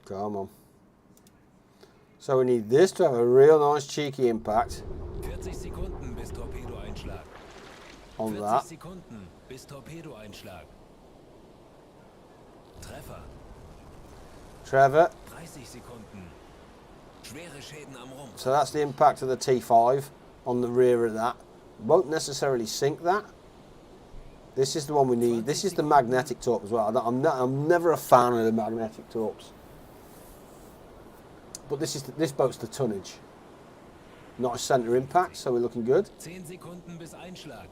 Come on. So we need this to have a real nice cheeky impact
40 Sekunden bis Torpedoeinschlag.
on
40
that.
Sekunden bis Torpedoeinschlag. Treffer.
Trevor.
30 Sekunden. Schwere Schäden am Rumpf.
So that's the impact of the T5 on the rear of that. Won't necessarily sink that. This is the one we need. This is the magnetic torp as well. I'm never a fan of the magnetic torps. But this boat's the tonnage. Not a centre impact, so we're looking good.
10 Sekunden bis Einschlag.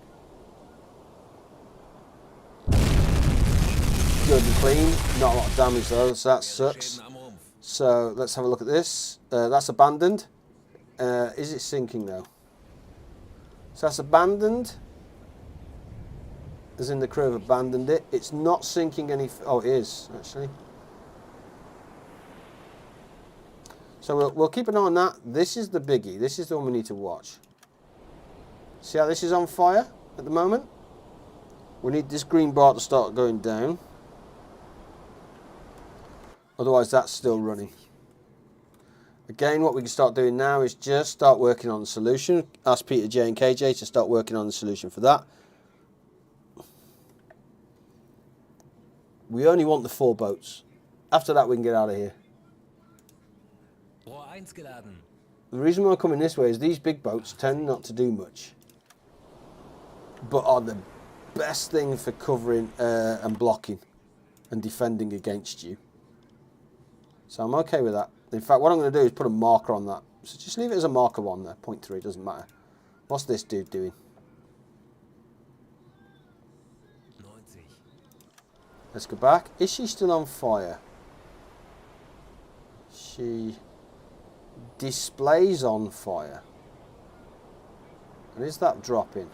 Good and clean. Not a lot of damage though, so that sucks.
Schäden am Rumpf.
So let's have a look at this. That's abandoned. Is it sinking though? So that's abandoned. As in the crew have abandoned it. It's not sinking any... Oh, it is, actually. So we'll keep an eye on that. This is the biggie. This is the one we need to watch. See how this is on fire at the moment? We need this green bar to start going down. Otherwise, that's still running. Again, what we can start doing now is just start working on the solution. Ask Peter J and KJ to start working on the solution for that. We only want the 4 boats. After that, we can get out of here.
Rohr 1 geladen.
The reason why I'm coming this way is these big boats tend not to do much, but are the best thing for covering and blocking and defending against you. So I'm okay with that. In fact, what I'm going to do is put a marker on that. So just leave it as a marker on there. 0.3, doesn't matter. What's this dude doing?
90.
Let's go back. Is she still on fire? She displays on fire. And is that dropping?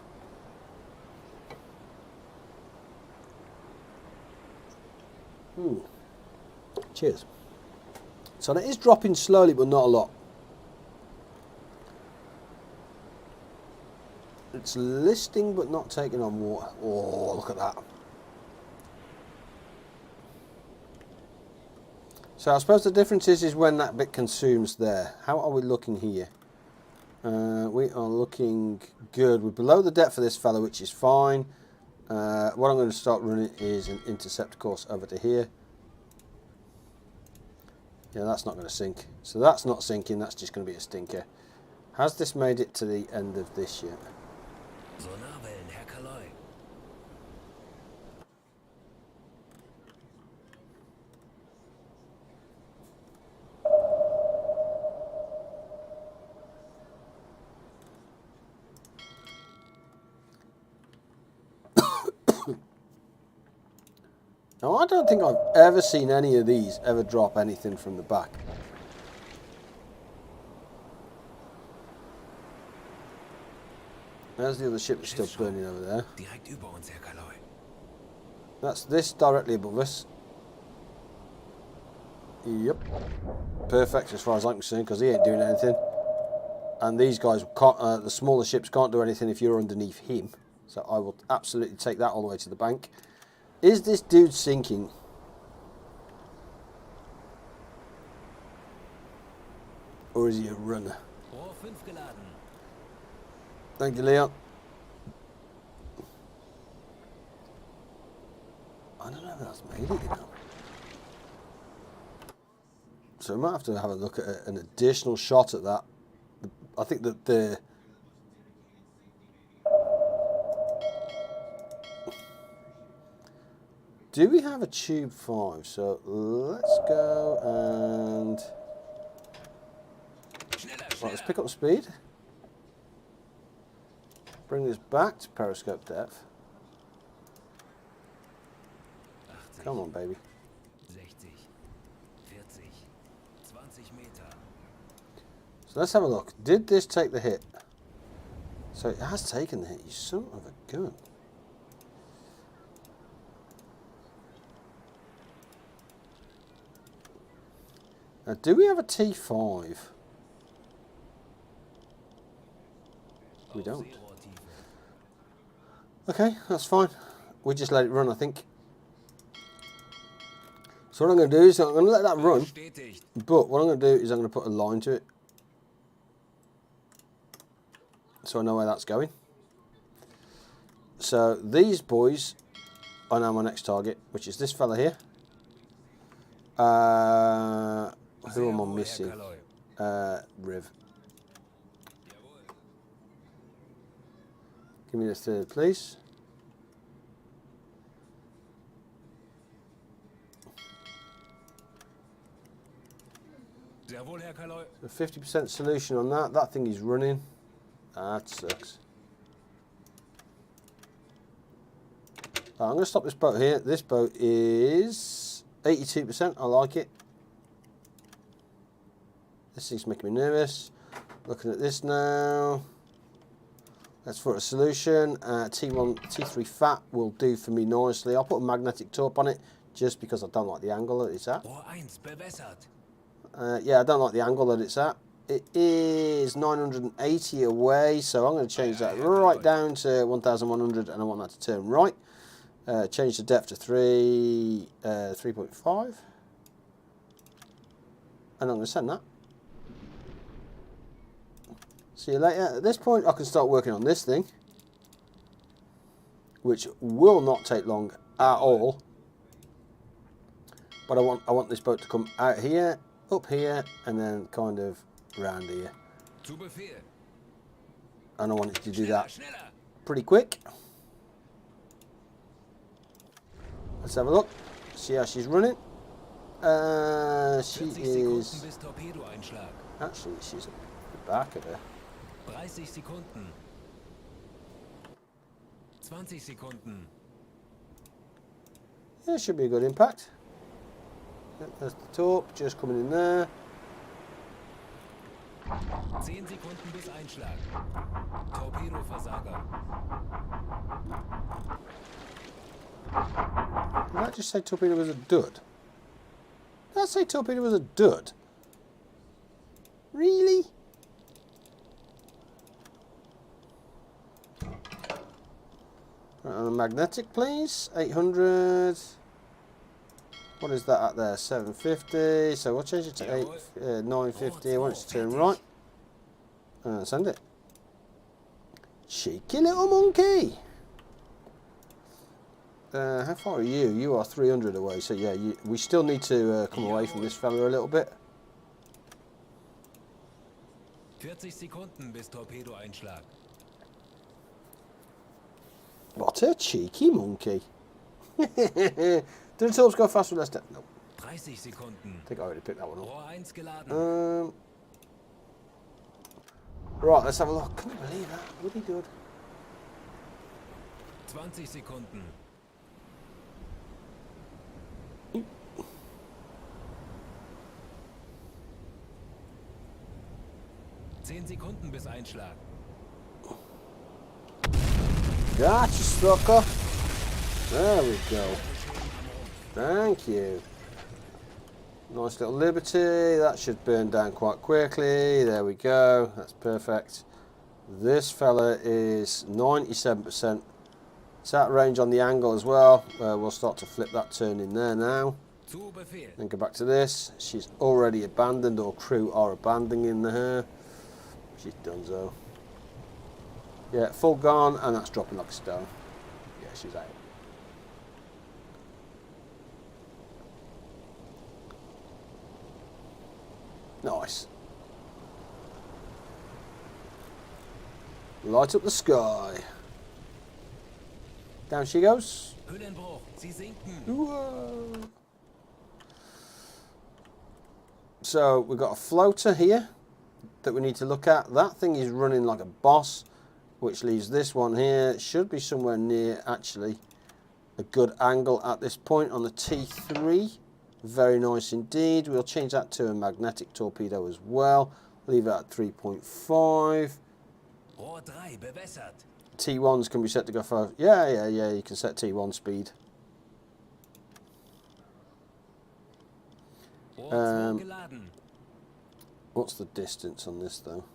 Cheers. So it is dropping slowly, but not a lot. It's listing, but not taking on water. Oh, look at that. So I suppose the difference is when that bit consumes there. How are we looking here? We are looking good. We're below the depth of this fella, which is fine. What I'm going to start running is an intercept course over to here. Yeah, that's not going to sink. So that's not sinking, that's just going to be a stinker. Has this made it to the end of this yet?
Sonarwellen, Herr Kaloi.
Now, I don't think I've ever seen any of these ever drop anything from the back. There's the other ship that's still burning over there.
Direkt über uns, Herr Kaloi.
That's this directly above us. Yep. Perfect as far as I'm concerned, because he ain't doing anything. And these guys can't, the smaller ships can't do anything if you're underneath him. So I will absolutely take that all the way to the bank. Is this dude sinking? Or is he a runner?
Rohr 5 geladen.
Thank you, Leon. I don't know if that's made it, you know. So we might have to have a look at an additional shot at that. I think that the... Do we have a tube 5? So let's go and... Right, let's pick up speed. Bring this back to periscope depth. Come on, baby.
60, 40, 20 Meter.
So let's have a look. Did this take the hit? So it has taken the hit, you son of a gun. Now, do we have a T5? We don't. Okay, that's fine. We just let it run, I think. So what I'm going to do is I'm going to let that run.
Bestätigt.
But what I'm going to do is I'm going to put a line to it. So I know where that's going. So these boys are now my next target, which is this fella here. Who am I missing? Riv. Give me the third, please.
Jawohl, Herr Kaloi.
So 50% solution on that. That thing is running. That sucks. I'm going to stop this boat here. This boat is 82%. I like it. This thing's making me nervous. Looking at this now. That's for a solution. T1, T3 fat will do for me nicely. I'll put a magnetic torp on it just because I don't like the angle that it's at.
Rohr 1 bewässert.
Yeah, I don't like the angle that it's at. It is 980 away, so I'm going to change that right down to 1100, and I want that to turn right. Change the depth to 3.5, and I'm going to send that. See you later. At this point, I can start working on this thing, which will not take long at all. But I want this boat to come out here, up here, and then kind of round here.
Zu Befehl.
And I want it to do that
Schneller.
pretty quick. Let's have a look. See how she's running. She
40 Sekunden
is
bis Torpedoeinschlag.
actually she's at the back of her.
30 Sekunden. 20 Sekunden.
Yeah, should be a good impact. Yep, there's the torp just coming in there.
10 Sekunden bis Einschlag. Torpedoversager.
Did that just say torpedo was a dud? Did that say torpedo was a dud? Really? Right, on a magnetic, please. 800. What is that at there? 750. So we'll change it to 950. I want it to turn right. Send it. Cheeky little monkey. How far are you? You are 300 away. So yeah, we still need to come away from this fella a little bit.
40 Sekunden bis Torpedoeinschlag.
What a cheeky monkey. Do the torps go faster or less? No.
30 Sekunden.
I think I already picked that one up.
Rohr 1 geladen.
Right, let's have a look. Can you believe that? Really good.
20 Sekunden. Zehn Sekunden bis Einschlag.
Gotcha, sucker. There we go. Thank you. Nice little Liberty. That should burn down quite quickly. There we go. That's perfect. This fella is 97%. It's out of range on the angle as well. We'll start to flip that turn in there now.
Zu Befehl.
Then go back to this. She's already abandoned, or crew are abandoning her. She's done so. Yeah, full gone, and that's dropping like a stone. Yeah, she's out. Nice. Light up the sky. Down she goes.
Hüllenbruch. Sie sinken.
Whoa. So we've got a floater here that we need to look at. That thing is running like a boss, which leaves this one here. It should be somewhere near, actually, a good angle at this point on the T3. Very nice indeed. We'll change that to a magnetic torpedo as well. Leave it at 3.5.
Rohr 3 bewässert.
T1s can be set to go for... Yeah, you can set T1 speed.
Rohr 2 geladen.
What's the distance on this though?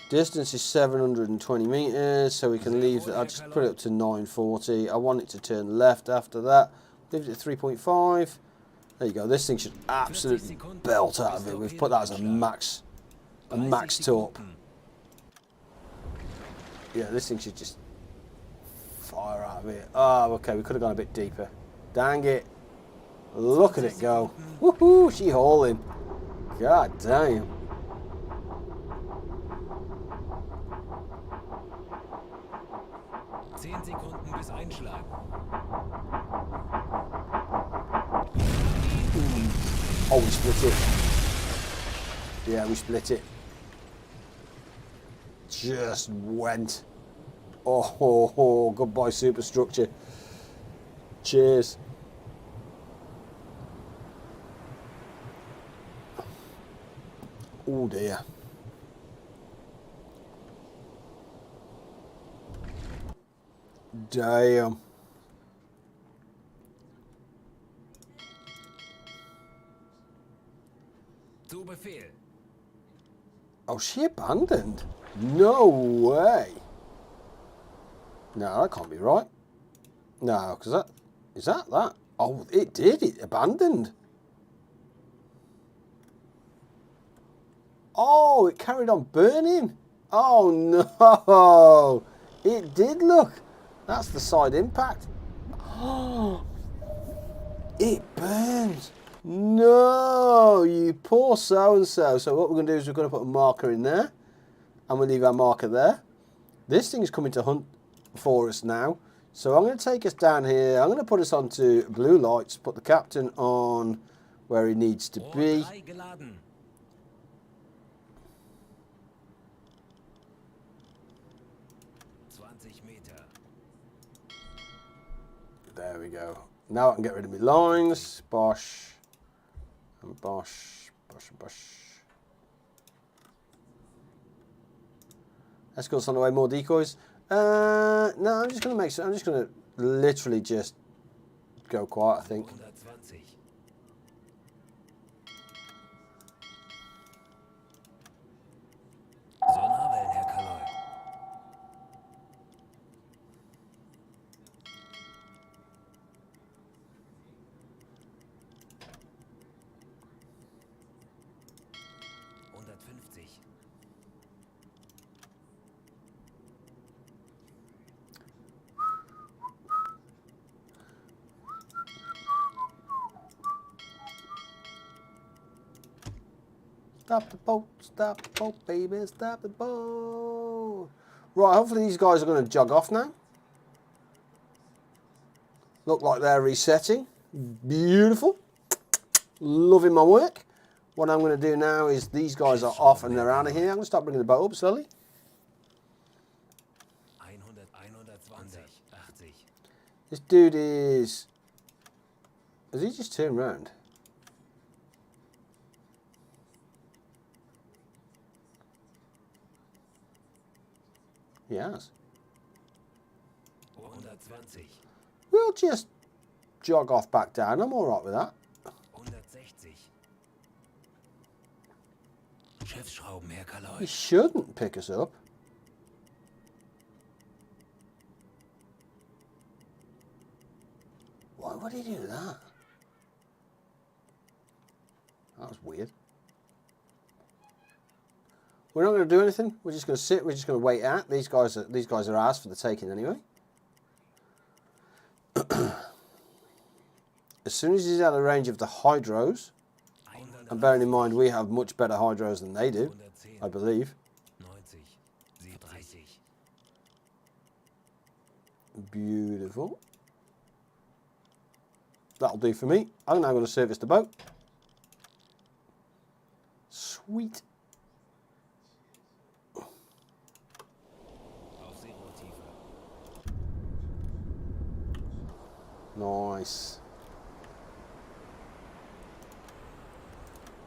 Distance is 720 meters, so we can leave it. I'll just put it up to 940. I want it to turn left after that. Leave it at 3.5. There you go. This thing should absolutely belt out of it. We've put that as a max torp. Yeah, this thing should just fire out of it. Oh, okay. We could have gone a bit deeper. Dang it. Look at it go. Woohoo, she hauling. God damn.
Zehn Sekunden bis Einschlag.
Oh, we split it. Yeah, we split it. Just went. Oh, goodbye superstructure. Cheers. Oh dear. Damn.
Zu Befehl.
Oh, she abandoned? No way. No, that can't be right. No, because that... Is that that? Oh, it did. It abandoned. Oh, it carried on burning. Oh, no. It did, look. That's the side impact. Oh, it burns. No, you poor so-and-so. So what we're going to do is we're going to put a marker in there. And we'll leave our marker there. This thing's coming to hunt for us now. So I'm going to take us down here. I'm going to put us onto blue lights. Put the captain on where he needs to be.
20 Meter.
There we go. Now I can get rid of my lines. Bosh. And bosh. Bosh and bosh. Let's go on the way. More decoys. No, I'm just going to make sure. I'm just going to literally just go quiet, I think.
120. Sonarwellen, Herr Kaloi.
Stop the boat, baby, stop the boat. Right, hopefully these guys are going to jog off now. Look like they're resetting. Beautiful. Loving my work. What I'm going to do now is these guys are off and they're out of here. I'm going to start bringing the boat up slowly.
100, 120, 80.
This dude is... Has he just turned round? He has.
120.
We'll just jog off back down. I'm all right with that.
160. Schiffsschrauben, Herr Kaloi.
He shouldn't pick us up. Why would he do that? That was weird. We're not going to do anything. We're just going to sit. We're just going to wait out. These guys are ours for the taking anyway. As soon as he's out of range of the hydros, and bearing in mind we have much better hydros than they do, I believe.
90, 30.
Beautiful. That'll do for me. I'm now going to service the boat. Sweet. Nice.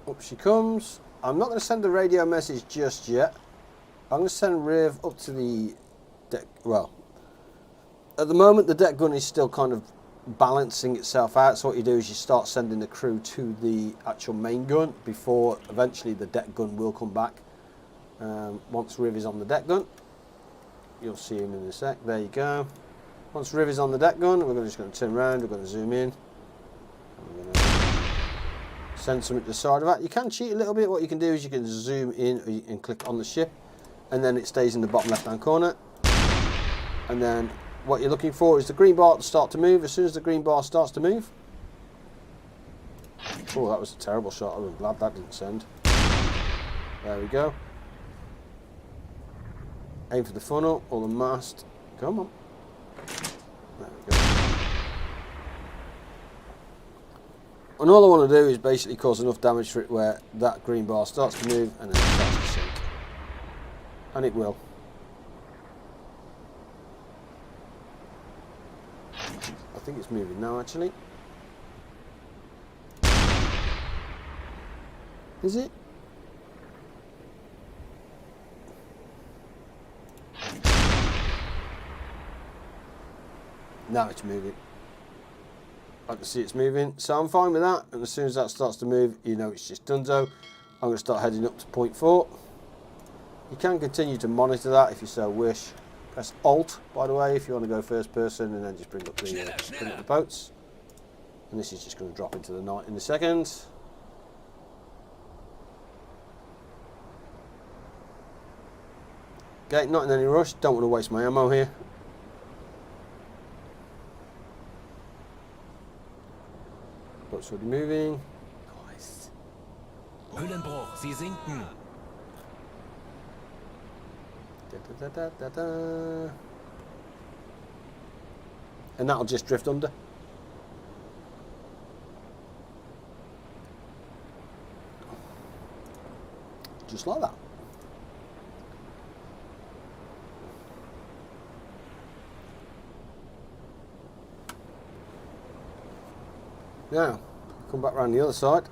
Up she comes. I'm not going to send the radio message just yet. I'm going to send Riv up to the deck. Well, at the moment the deck gun is still kind of balancing itself out. So what you do is you start sending the crew to the actual main gun before eventually the deck gun will come back. Once Riv is on the deck gun, you'll see him in a sec. There you go. Once Riv is on the deck gun, we're just going to turn around, we're going to zoom in. We're going to send something to the side of that. You can cheat a little bit. What you can do is you can zoom in and click on the ship, and then it stays in the bottom left hand corner. And then what you're looking for is the green bar to start to move. As soon as the green bar starts to move. Oh, that was a terrible shot. I'm glad that didn't send. There we go. Aim for the funnel or the mast. Come on. There we go. And all I want to do is basically cause enough damage for it where that green bar starts to move and then it starts to sink. And it will. I think it's moving now actually. Is it? Now it's moving. I can see it's moving, so I'm fine with that. And as soon as that starts to move, you know it's just donezo. I'm going to start heading up to point 4. You can continue to monitor that if you so wish. Press Alt, by the way, if you want to go first person, and then just bring up the boats. And this is just going to drop into the night in a second. Okay, not in any rush. Don't want to waste my ammo here. Boat's already moving. Nice.
Höhlenbruch, Sie sinken.
Da, da, da, da, da. And that'll just drift under. Just like that. Now, come back around the other side.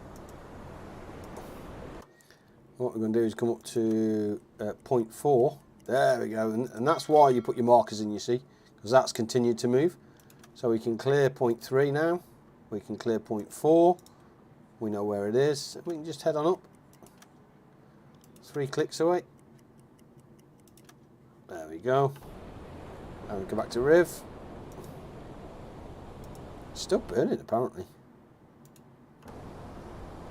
What we're going to do is come up to point 4. There we go, and that's why you put your markers in, you see, because that's continued to move. So we can clear point 3 now. We can clear point 4. We know where it is. We can just head on up. 3 clicks away. There we go. And we go back to Riv. Still burning, apparently.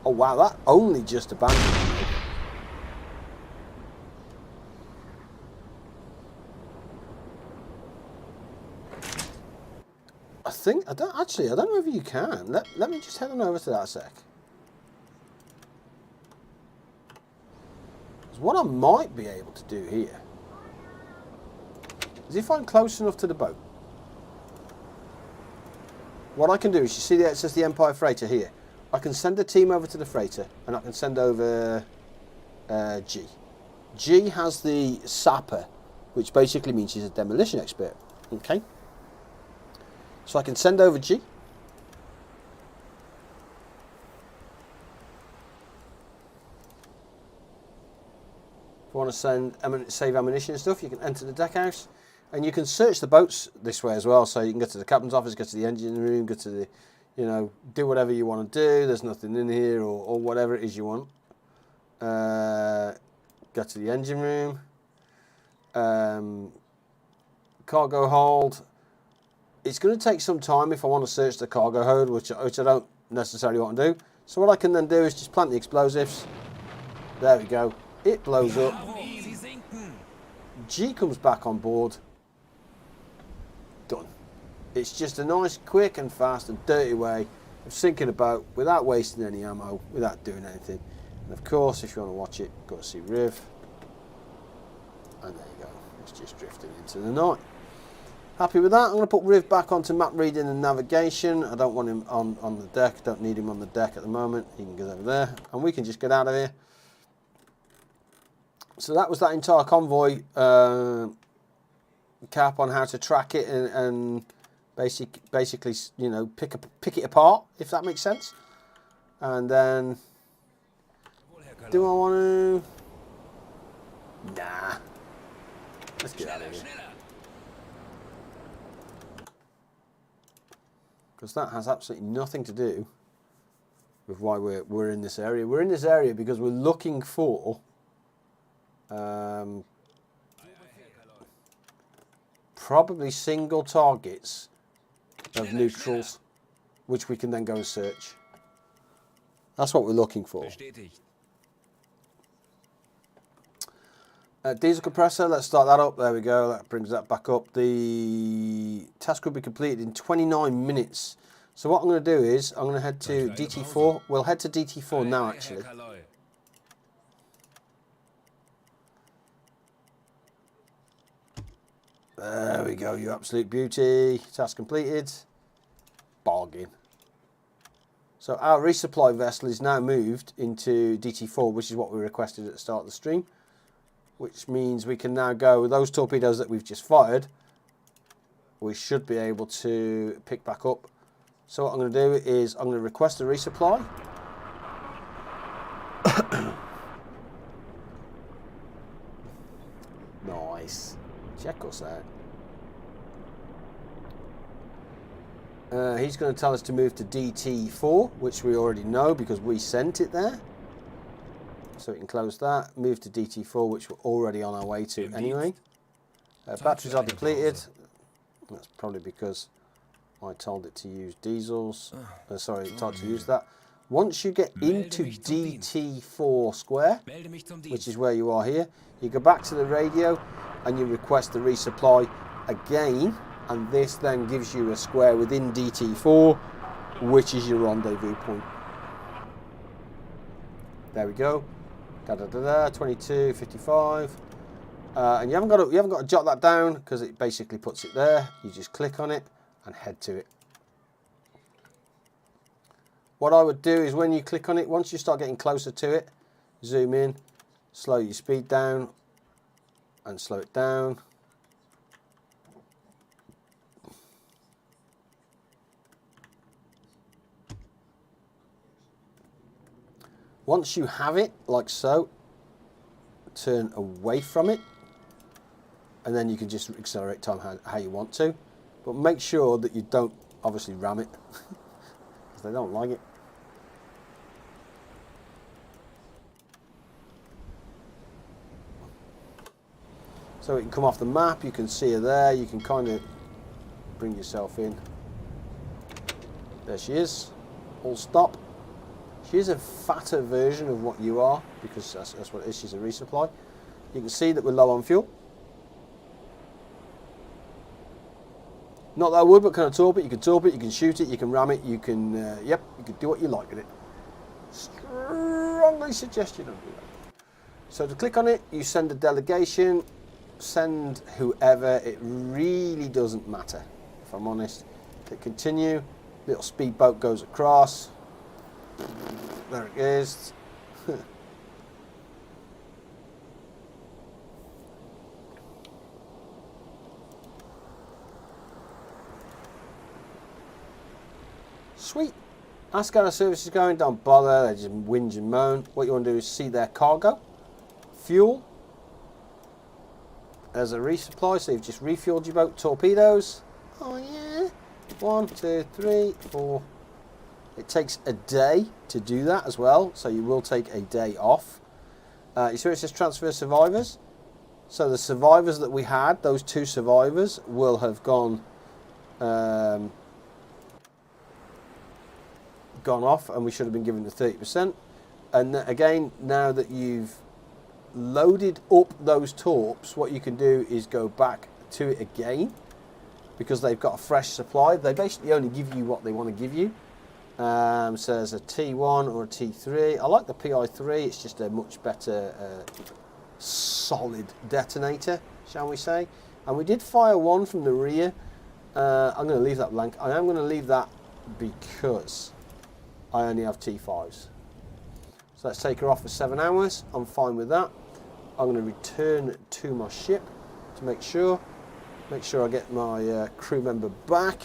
Oh wow, that only just abandoned. I don't know if you can. Let me just head on over to that a sec. 'Cause what I might be able to do here is if I'm close enough to the boat, what I can do is, you see that it says the Empire Freighter here. I can send a team over to the freighter, and I can send over G. G has the sapper, which basically means she's a demolition expert. Okay. So I can send over G. If you want to save ammunition and stuff, you can enter the deck house. And you can search the boats this way as well. So you can go to the captain's office, go to the engine room, go to the, you know, do whatever you want to do. There's nothing in here, or whatever it is you want. Go to the engine room. Cargo hold. It's going to take some time if I want to search the cargo hold, which I don't necessarily want to do. So what I can then do is just plant the explosives. There we go. It blows up. G comes back on board. Done. It's just a nice, quick and fast and dirty way of sinking a boat without wasting any ammo, without doing anything. And of course, if you want to watch it, go to see Riv. And there you go. It's just drifting into the night. Happy with that. I'm going to put Riv back onto map reading and navigation. I don't want him on the deck. Don't need him on the deck at the moment. He can go over there. And we can just get out of here. So that was that entire convoy cap on how to track it and basically, you know, pick it apart, if that makes sense. And then, do I want to? Nah. Let's get out of here. Because that has absolutely nothing to do with why we're in this area. We're in this area because we're looking for probably single targets of neutrals, which we can then go and search. That's what we're looking for. Diesel compressor, let's start that up. There we go, that brings that back up. The task will be completed in 29 minutes. So what I'm going to do is, I'm going to head to DT4. We'll head to DT4 now, actually. There we go, you absolute beauty. Task completed. Bargain. So our resupply vessel is now moved into DT4, which is what we requested at the start of the stream. Which means we can now go with those torpedoes that we've just fired. We should be able to pick back up. So what I'm going to do is I'm going to request a resupply. Nice. Check us out. He's going to tell us to move to DT4, which we already know because we sent it there. So we can close that, move to DT4, which we're already on our way to anyway. Batteries are depleted. That's probably because I told it to use diesels. Sorry, it told it to use that. Once you get into DT4 square, which is where you are here, you go back to the radio and you request the resupply again, and this then gives you a square within DT4, which is your rendezvous point. There we go. 22:55, and you haven't got to jot that down because it basically puts it there. You just click on it and head to it. What I would do is when you click on it, once you start getting closer to it, zoom in, slow your speed down, and slow it down. Once you have it, like so, turn away from it, and then you can just accelerate time how you want to. But make sure that you don't obviously ram it, because they don't like it. So it can come off the map, you can see her there, you can kind of bring yourself in. There she is, all stop. She is a fatter version of what you are, because that's what it is, she's a resupply. You can see that we're low on fuel. Not that I would, but can I torp it? You can torp it, you can shoot it, you can ram it, you can, yep, you can do what you like with it. Strongly suggest you don't do that. So to click on it, you send a delegation, send whoever, it really doesn't matter, if I'm honest. Click continue, little speedboat goes across. There it is. Sweet. Ask how the service is going, don't bother, they just whinge and moan. What you want to do is see their cargo, fuel. There's a resupply, so you've just refueled your boat. Torpedoes. Oh yeah. 1, 2, 3, 4. It takes a day to do that as well, so you will take a day off. You see where it says transfer survivors? So the survivors that we had, those 2 survivors, will have gone off, and we should have been given the 30%. And again, now that you've loaded up those torps, what you can do is go back to it again, because they've got a fresh supply. They basically only give you what they want to give you. So there's a T1 or a T3. I like the PI3, it's just a much better solid detonator, shall we say. And we did fire one from the rear. I'm going to leave that blank. I am going to leave that because I only have T5s. So let's take her off for 7 hours. I'm fine with that. I'm going to return to my ship to make sure I get my crew member back.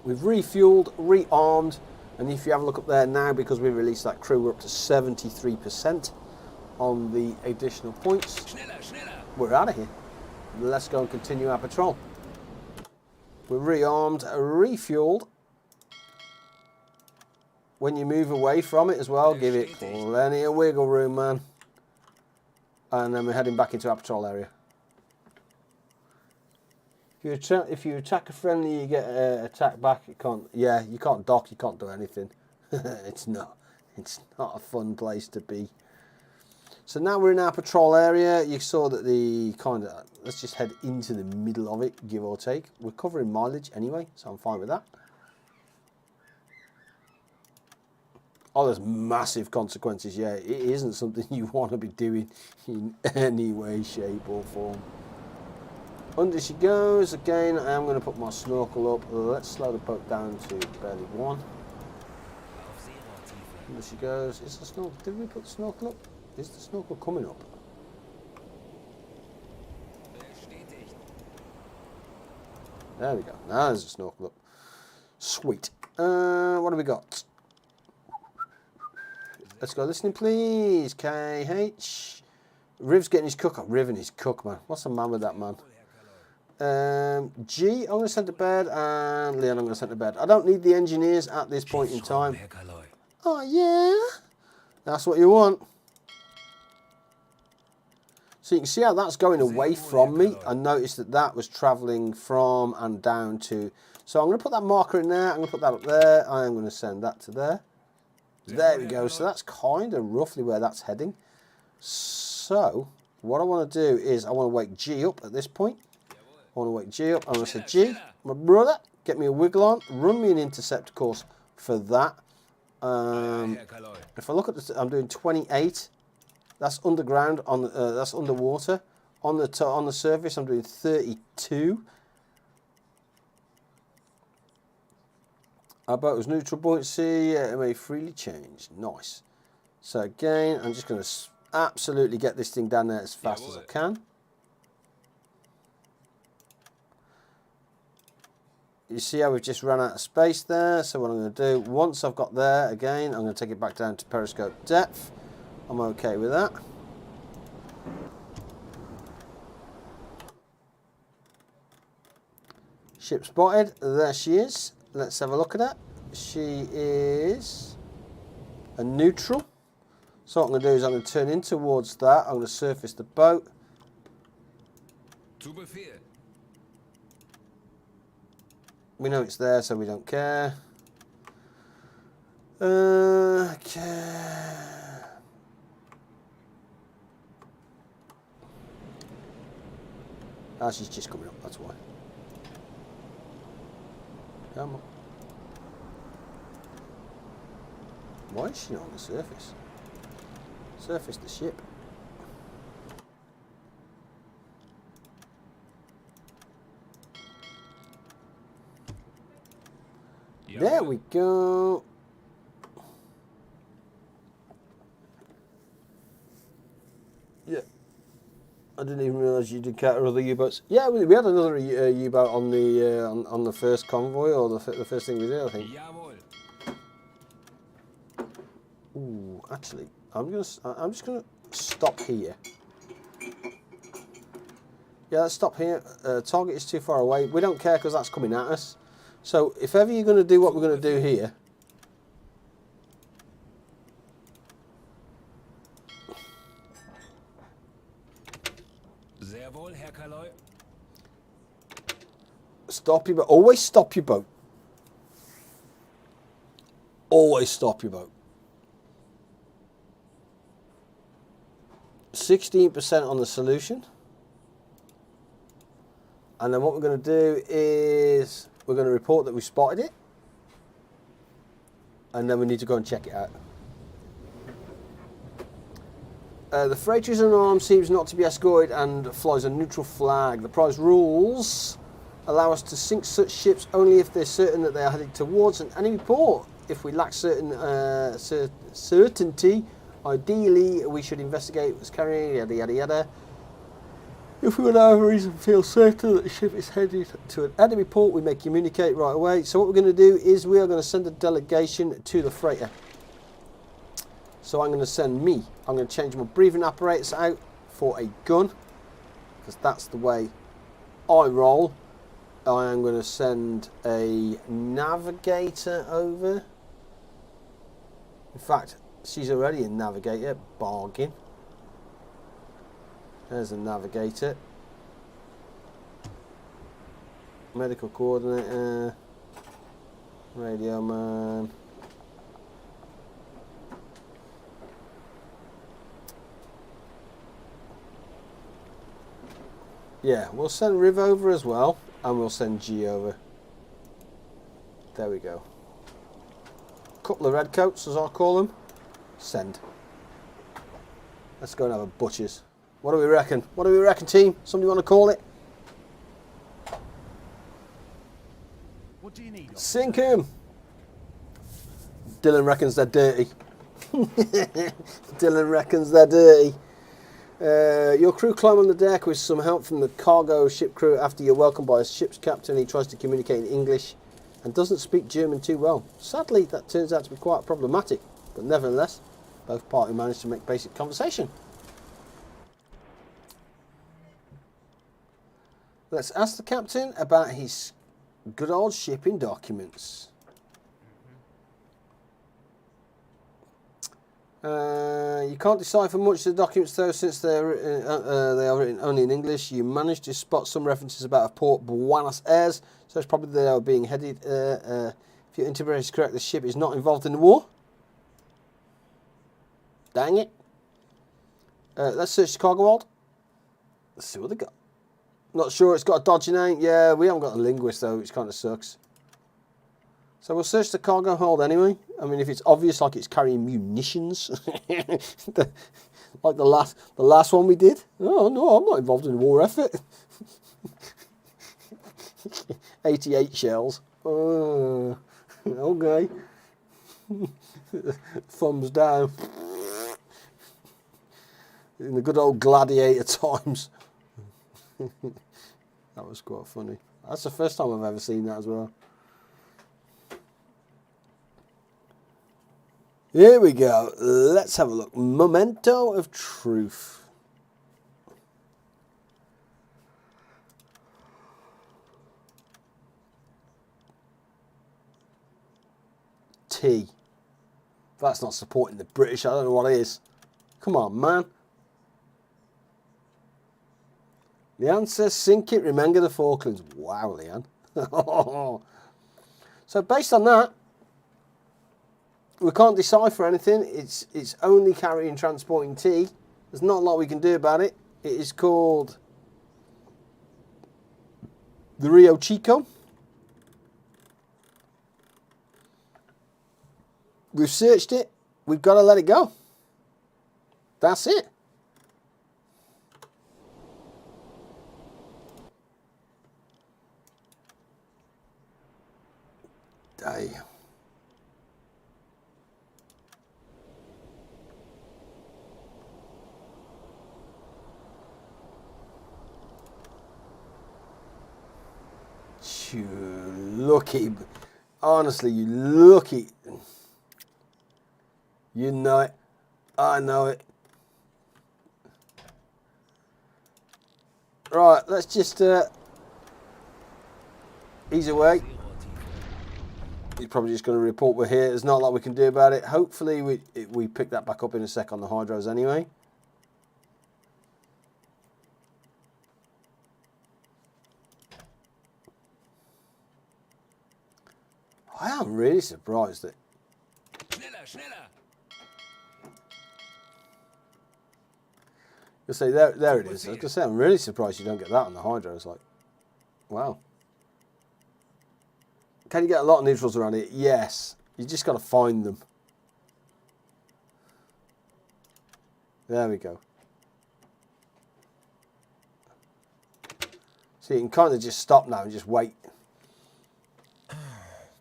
We've refueled, rearmed, and if you have a look up there now, because we released that crew, we're up to 73% on the additional points. We're out of here. Let's go and continue our patrol. We're rearmed, refueled. When you move away from it as well, give it plenty of wiggle room, man. And then we're heading back into our patrol area. If you attack a friendly, you get attacked back. You can't dock, you can't do anything. It's not a fun place to be. So now we're in our patrol area. You saw that let's just head into the middle of it, give or take. We're covering mileage anyway, so I'm fine with that. Oh, there's massive consequences. Yeah, it isn't something you want to be doing in any way, shape or form. Under she goes. Again, I am going to put my snorkel up. Let's slow the boat down to barely 1. Under she goes. Is the snorkel? Did we put the snorkel up? Is the snorkel coming up? There we go. Now there's a snorkel up. Sweet. What have we got? Let's go listening, please. KH. Riv's getting his cook. Oh, Riv and his cook, man. What's the man with that, man? G, I'm going to send to bed, and Leon, I'm going to send to bed. I don't need the engineers at this point in time. Oh, yeah? That's what you want. So you can see how that's going away from me. I noticed that that was travelling from and down to... So I'm going to put that marker in there. I'm going to put that up there. I am going to send that to there. There we go. So that's kind of roughly where that's heading. So what I want to do is I want to wake G up at this point. I want to wake G up. I'm going to say, G, my brother, get me a wiggle on. Run me an intercept course for that. If I look at this, I'm doing 28. That's underground. That's underwater. On the surface, I'm doing 32. Our boat was neutral buoyancy. It may freely change. Nice. So again, I'm just going to absolutely get this thing down there as fast as I can. You see how we've just run out of space there. So what I'm going to do, once I've got there, again, I'm going to take it back down to periscope depth. I'm okay with that. Ship spotted. There she is. Let's have a look at that. She is a neutral. So what I'm going to do is I'm going to turn in towards that. I'm going to surface the boat. We know it's there, so we don't care. Okay. Ah, she's just coming up, that's why. Come on. Why is she not on the surface? Surface the ship. There we go. Yeah. I didn't even realise you did counter other U-boats. Yeah, we had another U-boat on the first convoy, or the first thing we did, I think. Ooh, actually, I'm just gonna stop here. Yeah, let's stop here. Target is too far away. We don't care because that's coming at us. So if ever you're going to do what we're going to do here, stop your boat. Always stop your boat. Always stop your boat. 16% on the solution. And then what we're going to do is we're going to report that we spotted it. And then we need to go and check it out. The freighter is unarmed, seems not to be escorted, and flies a neutral flag. The prize rules allow us to sink such ships only if they're certain that they are headed towards an enemy port. If we lack certainty, ideally we should investigate what's carrying, yada yada yada. If we, for whatever reason, feel certain that the ship is headed to an enemy port, we may communicate right away. So what we're going to do is we are going to send a delegation to the freighter. So I'm going to send me. I'm going to change my breathing apparatus out for a gun, because that's the way I roll. I am going to send a navigator over. In fact, she's already a navigator. Bargain. There's a navigator. Medical coordinator. Radio man. Yeah, we'll send Riv over as well, and we'll send G over. There we go. Couple of redcoats, as I call them. Send. Let's go and have a butcher's. What do we reckon? What do we reckon, team? Somebody want to call it?
What do you need?
Sink him. Dylan reckons they're dirty. Dylan reckons they're dirty. Your crew climb on the deck with some help from the cargo ship crew after you're welcomed by a ship's captain. He tries to communicate in English and doesn't speak German too well. Sadly, that turns out to be quite problematic, but nevertheless, both parties manage to make basic conversation. Let's ask the captain about his good old shipping documents. You can't decipher much of the documents though, since they are written only in English. You managed to spot some references about a port Buenos Aires, so it's probably they are being headed. If your interpretation is correct, the ship is not involved in the war. Dang it. Let's search the cargo hold. Let's see what they got. Not sure, it's got a dodgy name. Yeah, we haven't got a linguist though, which kind of sucks. So we'll search the cargo hold anyway. I mean, if it's obvious, like it's carrying munitions, like the last one we did. Oh no, I'm not involved in the war effort. 88 shells. Okay. Thumbs down. In the good old gladiator times. That was quite funny. That's the first time I've ever seen that as well. Here we go. Let's have a look. Memento of truth. T. That's not supporting the British. I don't know what it is. Come on, man. Leanne says, sink it, remember the Falklands. Wow, Leanne. So based on that, we can't decipher anything. It's only carrying transporting tea. There's not a lot we can do about it. It is called the Rio Chico. We've searched it. We've got to let it go. That's it. Damn. You lucky, honestly, you lucky. You know it. I know it. Right, let's just ease away. He's probably just going to report we're here. There's not a lot we can do about it. Hopefully we pick that back up in a sec on the hydros anyway. I am really surprised that.
Schneller, schneller.
You'll say there it is. I was going to say I'm really surprised you don't get that on the hydros. Like, wow. Can you get a lot of neutrals around it? Yes. You just got to find them. There we go. So you can kind of just stop now and just wait.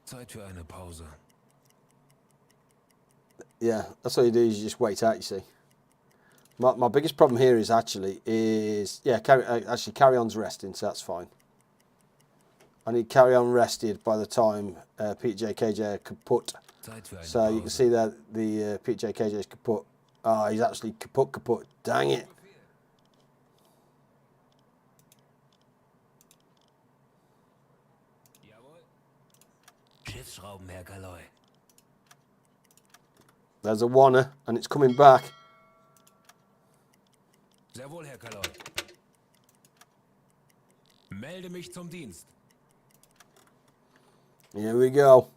Zeit für eine Pause.
Yeah, that's all you do is you just wait out, you see. My biggest problem here is actually carry on's resting, so that's fine. I need carry on rested by the time PJ KJ are kaput. So you can see that the PJ KJ is kaput. Oh, he's actually kaput. Dang it.
Schiffsschrauben, Herr Galoy.
There's a wanna, and it's coming back.
Sehr wohl, Herr Galoy. Melde mich zum Dienst.
Here we go.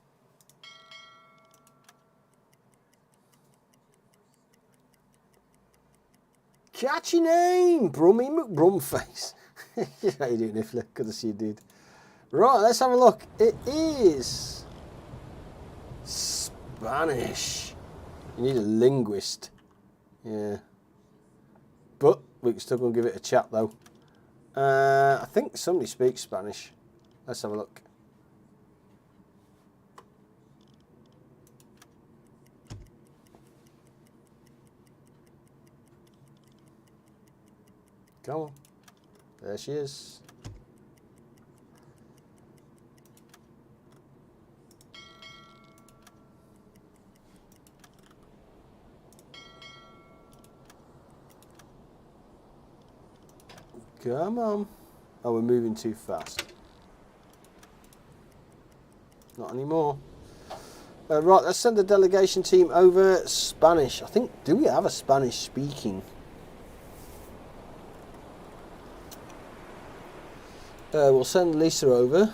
Catchy name, Brummy McBrumface. How you doing, Ifla? Good to see you, dude. Right, let's have a look. It is Spanish. You need a linguist. Yeah. But we can still go and give it a chat, though. I think somebody speaks Spanish. Let's have a look. Come on. There she is. Come on. Oh, we're moving too fast. Not anymore. Right, let's send the delegation team over. Spanish. I think, do we have a Spanish speaking? We'll send Lisa over.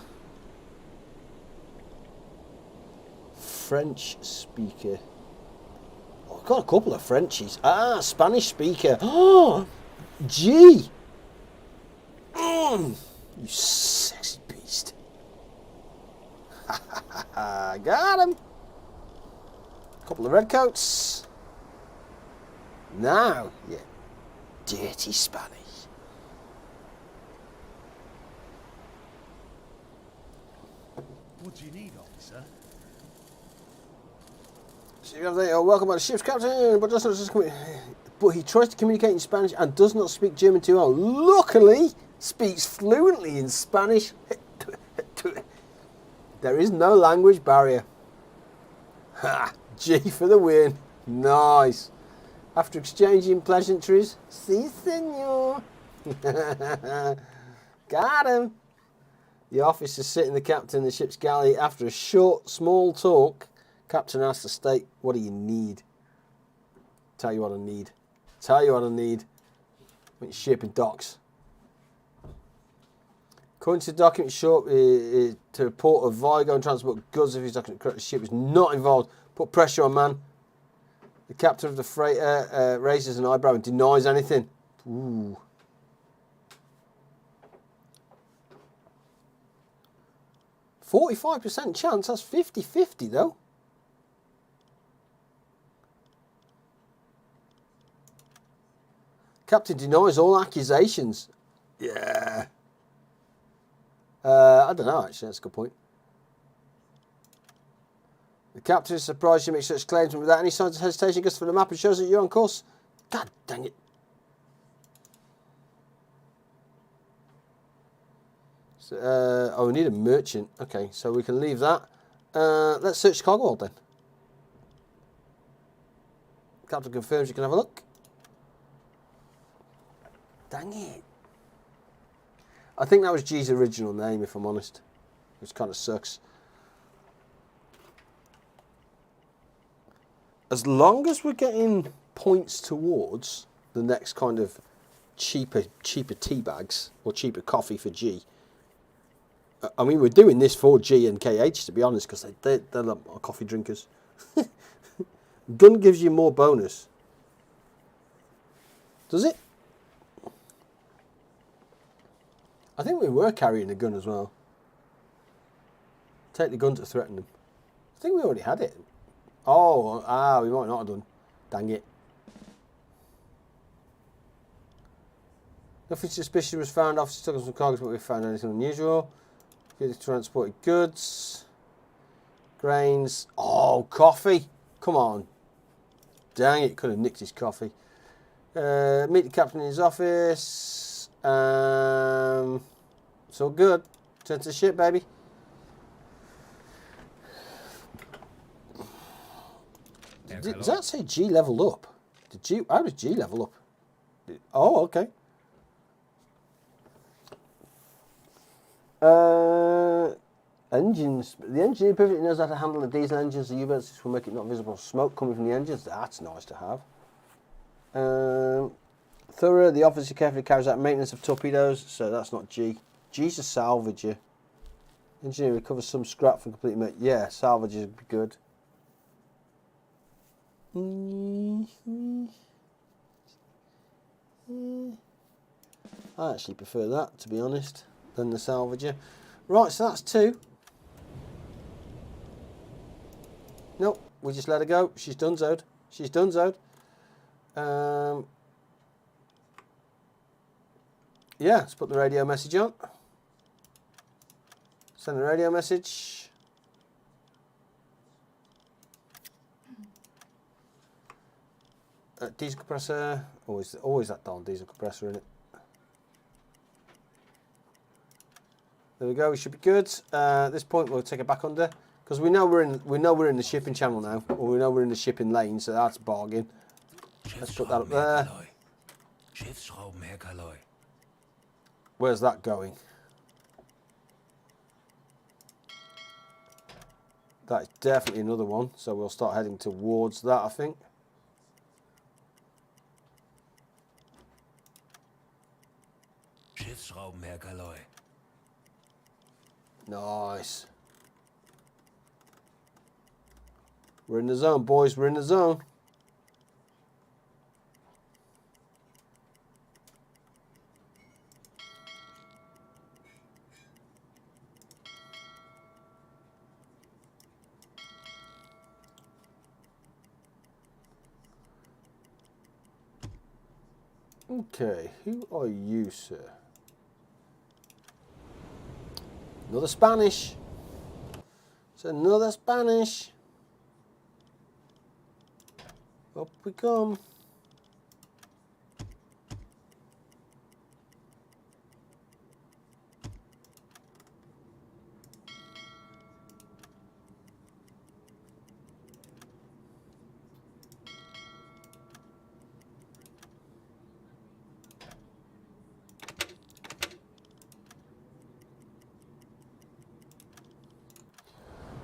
French speaker. Oh, I've got a couple of Frenchies. Ah, Spanish speaker. Oh, G. You sexy beast. Got him. Couple of redcoats. Now, yeah, dirty Spanish.
What do you need, officer?
Welcome by the ship's captain, but he tries to communicate in Spanish and does not speak German too well. Luckily, speaks fluently in Spanish. There is no language barrier. Ha! G for the win. Nice. After exchanging pleasantries, si senor. Got him. The officer sitting the captain in the ship's galley. After a short, small talk, captain asks the state, what do you need? Tell you what I need. Tell you what I need. When ship in docks. According to the document, short to the port of Vigo and transport goods if his document correct. The ship is not involved. Put pressure on, man. The captain of the freighter raises an eyebrow and denies anything. Ooh. %45 chance. That's 50-50 though. Captain denies all accusations. Yeah. I don't know, actually. That's a good point. The captain is surprised you make such claims, and without any signs of hesitation, goes for the map and shows that you're on course. God dang it. So, oh, we need a merchant. Okay, so we can leave that. Let's search cargo hold then. Captain confirms you can have a look. Dang it. I think that was G's original name, if I'm honest. Which kind of sucks. As long as we're getting points towards the next kind of cheaper tea bags or cheaper coffee for G. I mean, we're doing this for G and KH, to be honest, because they're coffee drinkers. Gun gives you more bonus. Does it? I think we were carrying a gun as well. Take the gun to threaten them. I think we already had it. Oh, we might not have done. Dang it. Nothing suspicious was found. Officers took some cargoes, but we found anything unusual. Transported goods. Grains. Oh, coffee. Come on. Dang it, could have nicked his coffee. Meet the captain in his office. It's all good. Turn to the ship, baby. Does that say G leveled up? How does G level up? Oh, okay. Engines. The engineer perfectly knows how to handle the diesel engines. The UBOAT will make it not visible smoke coming from the engines. That's nice to have. Thorough. The officer carefully carries out maintenance of torpedoes. So that's not G. G's a salvager. Engineer recovers some scrap from complete mate. Yeah, salvagers would be good. I actually prefer that, to be honest, than the salvager. Right, so that's 2. Nope, we just let her go. She's donezoed. She's donezoed. Yeah, let's put the radio message on. Send a radio message. Diesel compressor. Always that darn diesel compressor in it. There we go. We should be good. At this point, we'll take it back under because we know we're in the shipping channel now, or we know we're in the shipping lane, so that's a bargain. Let's put that up there. Where's that going? That is definitely another one, so we'll start heading towards that, I think.
Schiffsschrauben, Herr Galoy.
Nice. We're in the zone, boys. We're in the zone. Okay, who are you, sir? Another Spanish. It's another Spanish. Up we come.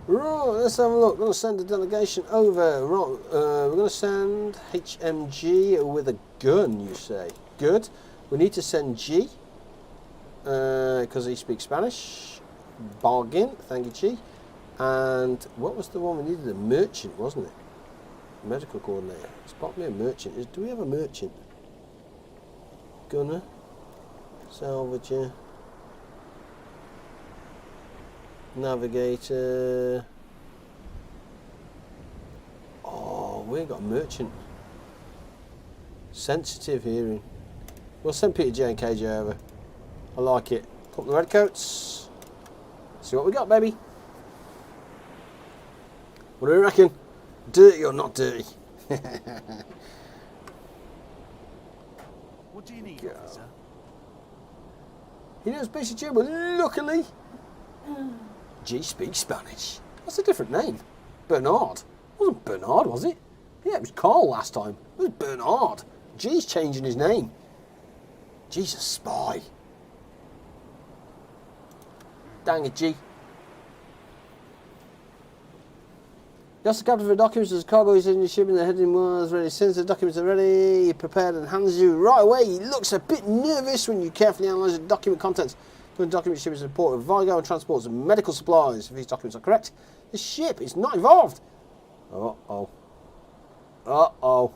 Right, let's have a look. We're going to send a delegation over. Right, we're going to send HMG with a gun, you say. Good. We need to send G, because he speaks Spanish. Bargain. Thank you, G. And what was the one we needed? A merchant, wasn't it? Medical coordinator. Spot me a merchant. Do we have a merchant? Gunner. Salvager. Navigator. Oh, we ain't got a merchant. Sensitive hearing. We'll send Peter J and KJ over. I like it. Put the red coats. See what we got, baby. What do you reckon? Dirty or not dirty?
What do you need,
Go.
officer?
He knows basic German, luckily. G speaks Spanish. That's a different name. Bernard. It wasn't Bernard, was it? Yeah, it was Carl last time. It was Bernard. G's changing his name. G's a spy. Dang it, G. Yes, the captain for the documents. There's cargo is in your ship and the heading was ready. Since the documents are ready, he prepared and hands you right away. He looks a bit nervous when you carefully analyse the document contents. The document ship is a port of Vigo and transports medical supplies. If these documents are correct, the ship is not involved. Uh-oh. Uh-oh.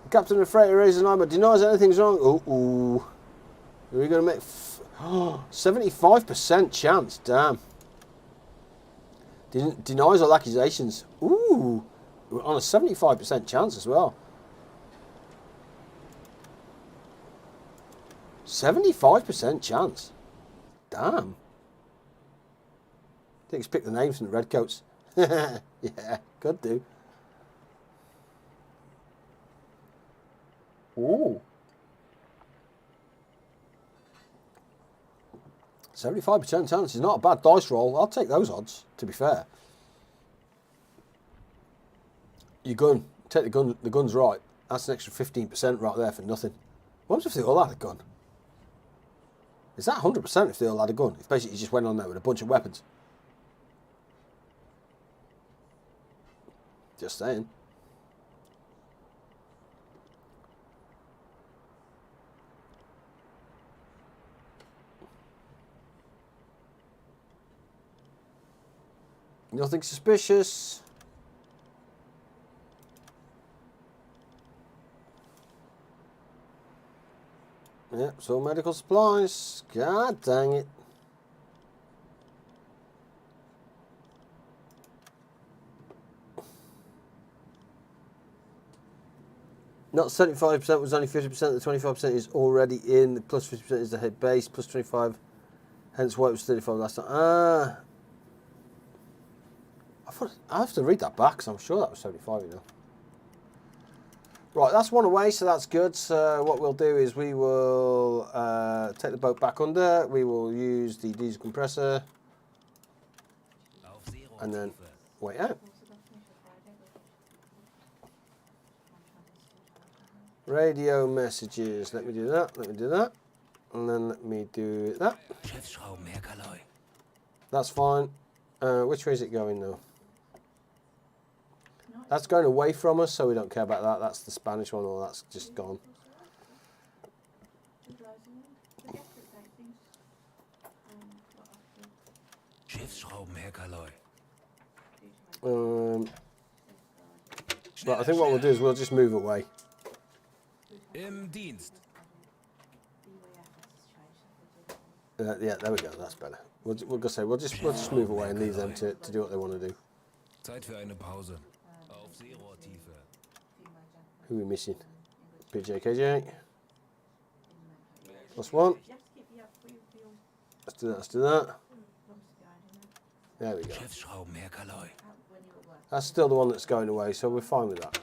The captain of the freighter raises an eye but denies anything's wrong. Uh-oh. Are we going to make... 75% chance. Damn. Denies all accusations. Ooh. We're on a 75% chance as well. 75% chance. Damn. I think he's picked the names from the redcoats. Yeah, could do. Ooh. 75% chance is not a bad dice roll. I'll take those odds, to be fair. Your gun. Take the gun. The gun's right. That's an extra 15% right there for nothing. What happens if they all had a gun? Is that 100% if they all had a gun? If basically you just went on there with a bunch of weapons? Just saying. Nothing suspicious. Yep, so medical supplies. God dang it. Not 75% was only 50%. The 25% is already in. The plus 50% is the head base. Plus 25. Hence why it was 35 last time. I have to read that back because I'm sure that was 75, you know. Right, that's one away, so that's good. So what we'll do is we will take the boat back under. We will use the diesel compressor and then wait out. Radio messages. Let me do that. Let me do that. And then let me do that.
Schiffsschrauben, Herr Kaloy.
That's fine. Which way is it going now? That's going away from us, so we don't care about that. That's the Spanish one, or that's just gone.
Schiffsschrauben, Herr Kaloy.
But I think what we'll do is we'll just move away.
Im Dienst.
Yeah, there we go. That's better. We'll go say we'll just move away and leave them to do what they want to do.
Zeit für eine Pause. Auf Seerohrtiefe.
Who are we missing? PJ, KJ. Plus one. Let's do that. Let's do that. There we go.
Schiffsschrauben, Herr Kaloy.
That's still the one that's going away, so we're fine with that.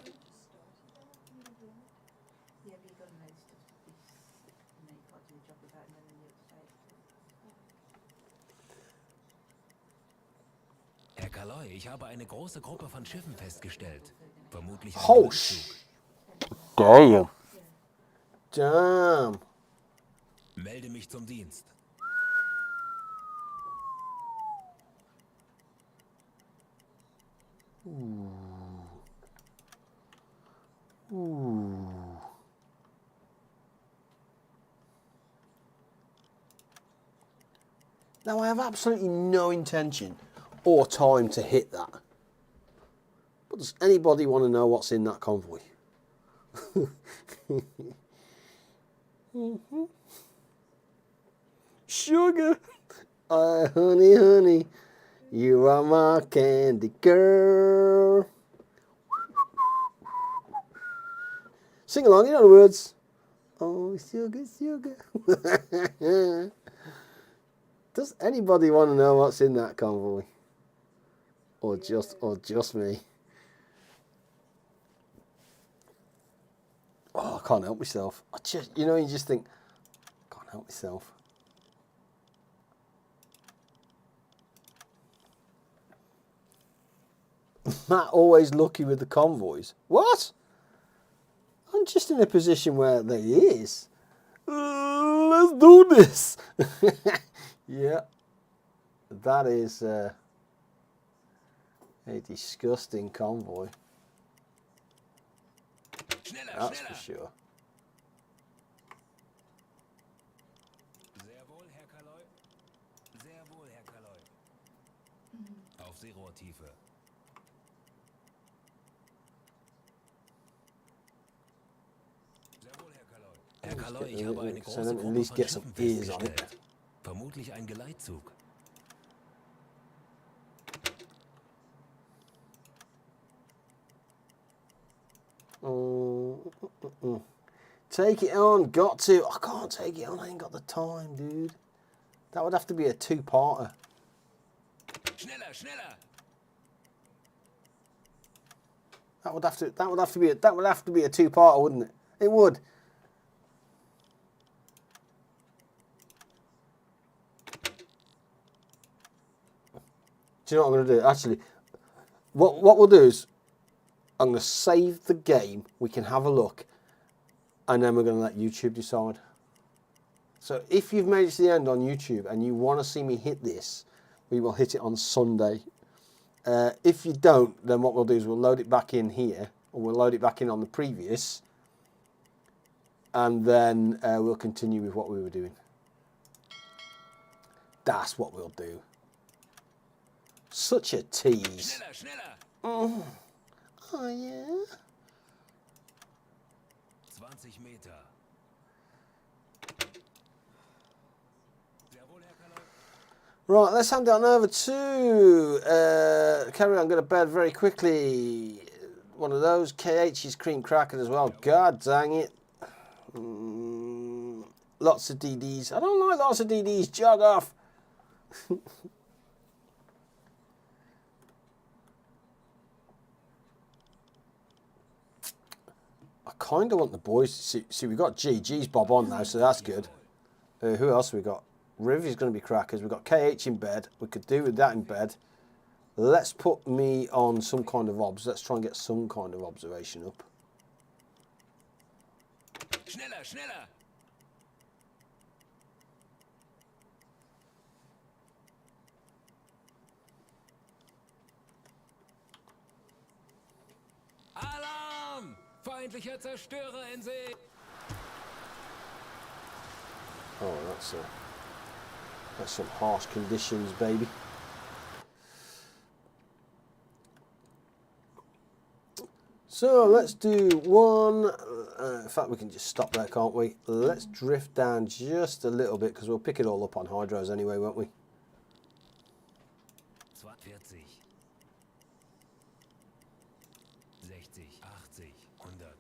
Herr Kaloy, ich habe eine große Gruppe von Schiffen festgestellt. Vermutlich ein
Oh,
Geleitzug.
damn. Damn.
Melde mich zum Dienst.
Now, I have absolutely no intention or time to hit that. But does anybody want to know what's in that convoy? Sugar, honey, honey, you are my candy girl. Sing along, you know the words. Oh, sugar, sugar. Does anybody want to know what's in that convoy? Or just me? Oh, I can't help myself. You just think, I can't help myself. Matt always lucky with the convoys. What? I'm just in a position where there he is. Let's do this. Yeah, that is a disgusting convoy.
Schneller,
That's
schneller.
for sure.
Sehr wohl, Herr Kaloy. Sehr wohl, Herr Kaloy. Auf Seerohrtiefe. Sehr wohl, Herr Kaloy. Herr Kaloy, ich habe eine
So
große
then at
Gruppe
least
von
get some
Schiffen
ears on it.
festgestellt. Vermutlich ein Geleitzug.
Take it on, got to. I can't take it on, I ain't got the time, dude. That would have to be a two-parter.
Schneller, schneller.
That would have to be a two-parter, wouldn't it? It would. Do you know what I'm going to do? Actually, what we'll do is I'm going to save the game. We can have a look, and then we're going to let YouTube decide. So if you've made it to the end on YouTube and you want to see me hit this, we will hit it on Sunday. If you don't, then what we'll do is we'll load it back in here, or we'll load it back in on the previous, and then we'll continue with what we were doing. That's what we'll do. Such a tease.
Schneller, schneller.
Oh yeah.
20 Meter. Sehr wohl, Herr Kaloy.
Right, let's hand it on over to carry on, go to bed very quickly. One of those KH's cream crackers as well. God dang it. Lots of DDs. I don't like lots of DDs. Jog off. I kind of want the boys to see. We've got G's Bob on now, so that's good. Who else have we got? Riv is going to be crackers. We've got KH in bed. We could do with that in bed. Let's put me on some kind of obs. Let's try and get some kind of observation up.
Schneller, schneller! Alarm! Feindlicher Zerstörer in See!
Oh, that's some harsh conditions, baby. So let's do one. In fact, we can just stop there, can't we? Let's drift down just a little bit because we'll pick it all up on hydros anyway, won't we?
40, 60, 80, 100.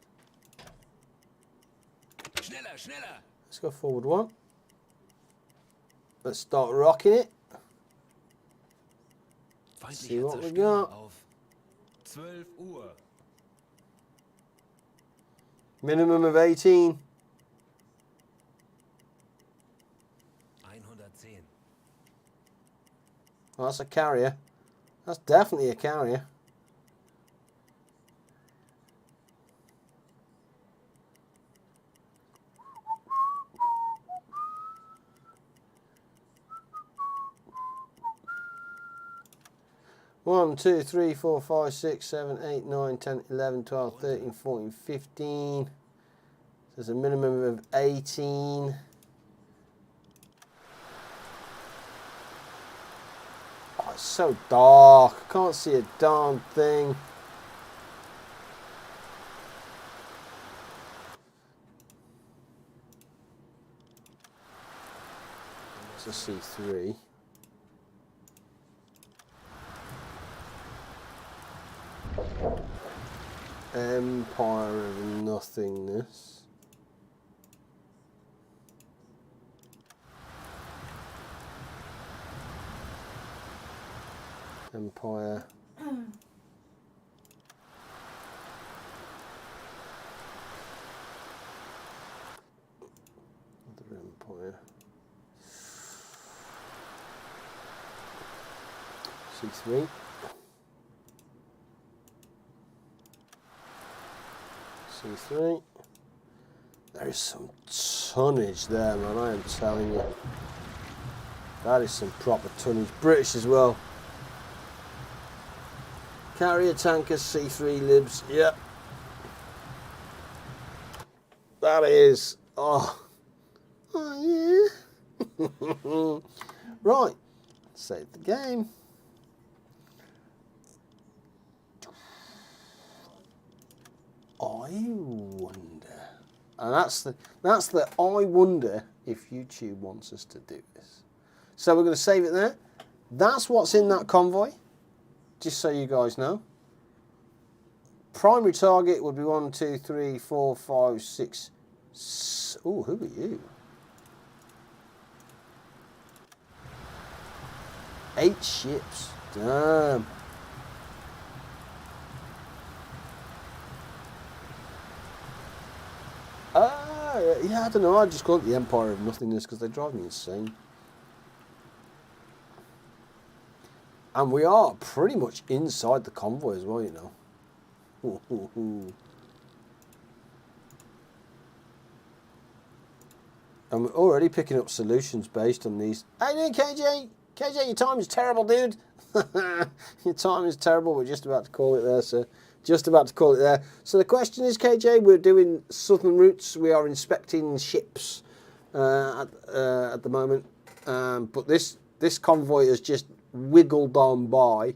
Schneller, schneller!
Let's go forward one. Let's start rocking it. See
Feindlicher
what we
Zerstörer
got.
auf 12 Uhr.
Minimum of 18.
110.
Well, that's a carrier. That's definitely a carrier. One, 2, 3, 4, 5, 6, 7, 8, 9, 10, 11, 12, 13, 14, 15. There's a minimum of 18. Oh, it's so dark. I can't see a darn thing. It's a C3. Empire of Nothingness. Empire. Other Empire. C3. C3. There is some tonnage there, man, I am telling you. That is some proper tonnage. British as well. Carrier tankers, C3 libs, yep. That is, oh yeah. Right, save the game. I wonder, and that's the I wonder if YouTube wants us to do this. So we're going to save it there. That's what's in that convoy, just so you guys know. Primary target would be 1, 2, 3, 4, 5, 6. Oh, who are you? 8 ships. Damn. Yeah, I don't know. I just call it the Empire of Nothingness because they drive me insane. And we are pretty much inside the convoy as well, you know. And we're already picking up solutions based on these. How you doing, KJ? KJ, your time is terrible, dude. Your time is terrible. We're just about to call it there, sir. Just about to call it there. So the question is, KJ, we're doing southern routes. We are inspecting ships at the moment. But this convoy has just wiggled on by.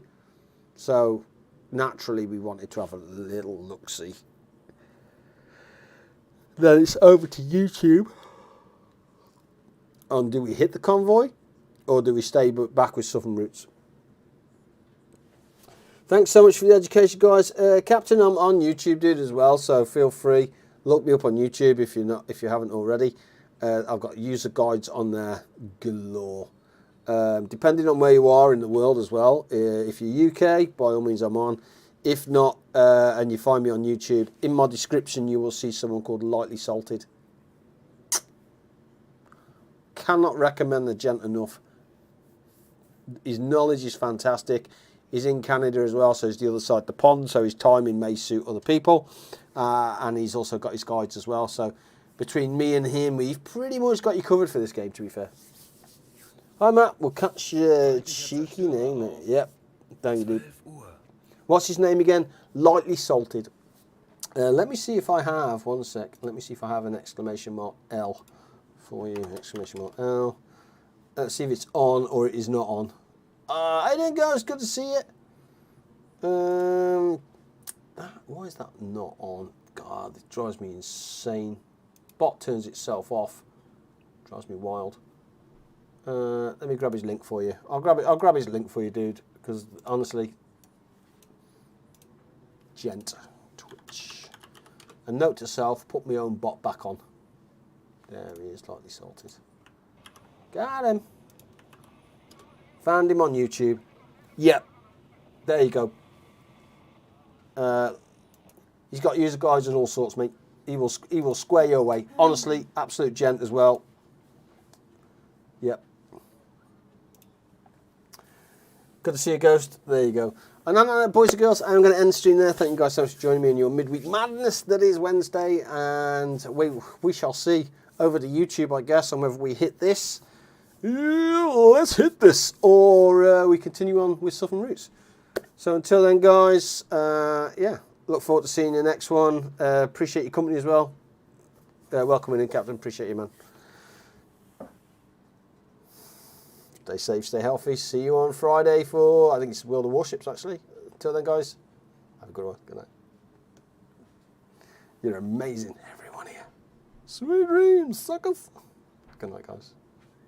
So naturally we wanted to have a little look-see. Then it's over to YouTube. And do we hit the convoy? Or do we stay back with southern routes? Thanks so much for the education, guys. Captain, I'm on YouTube, dude, as well. So feel free, look me up on YouTube if you haven't already. I've got user guides on there galore. Depending on where you are in the world as well. If you're UK, by all means, I'm on. If not, and you find me on YouTube, in my description you will see someone called Lightly Salted. Cannot recommend the gent enough. His knowledge is fantastic. He's in Canada as well, so he's the other side of the pond, so his timing may suit other people. And he's also got his guides as well. So between me and him, we've pretty much got you covered for this game, to be fair. Hi, Matt. We'll catch your cheeky name, mate. Yep. Thank you, dude.
12 Uhr.
What's his name again? Lightly Salted. Let me see if I have, one sec, let me see if I have an exclamation mark L for you, exclamation mark L. Let's see if it's on or it is not on. Hey there, guys, good to see you. Why is that not on? God, it drives me insane. Bot turns itself off. Drives me wild. Let me grab his link for you. I'll grab his link for you, dude, because honestly, gent. Twitch. And note to self, put my own bot back on. There he is, lightly salted. Got him. Found him on YouTube. Yep. There you go. He's got user guides and all sorts, mate. He will square you away. Honestly, absolute gent as well. Yep. Good to see you, Ghost. There you go. And then, boys and girls, I'm going to end the stream there. Thank you guys so much for joining me in your midweek madness that is Wednesday. And we shall see over to YouTube, I guess, on whether we hit this. Let's hit this. Or we continue on with Southern Roots. So until then, guys, yeah, look forward to seeing you next one. Appreciate your company as well. Welcoming in, Captain. Appreciate you, man. Stay safe, stay healthy. See you on Friday for, I think it's World of Warships, actually. Until then, guys, have a good one. Good night. You're amazing, everyone here. Sweet dreams, suckers. Good night, guys.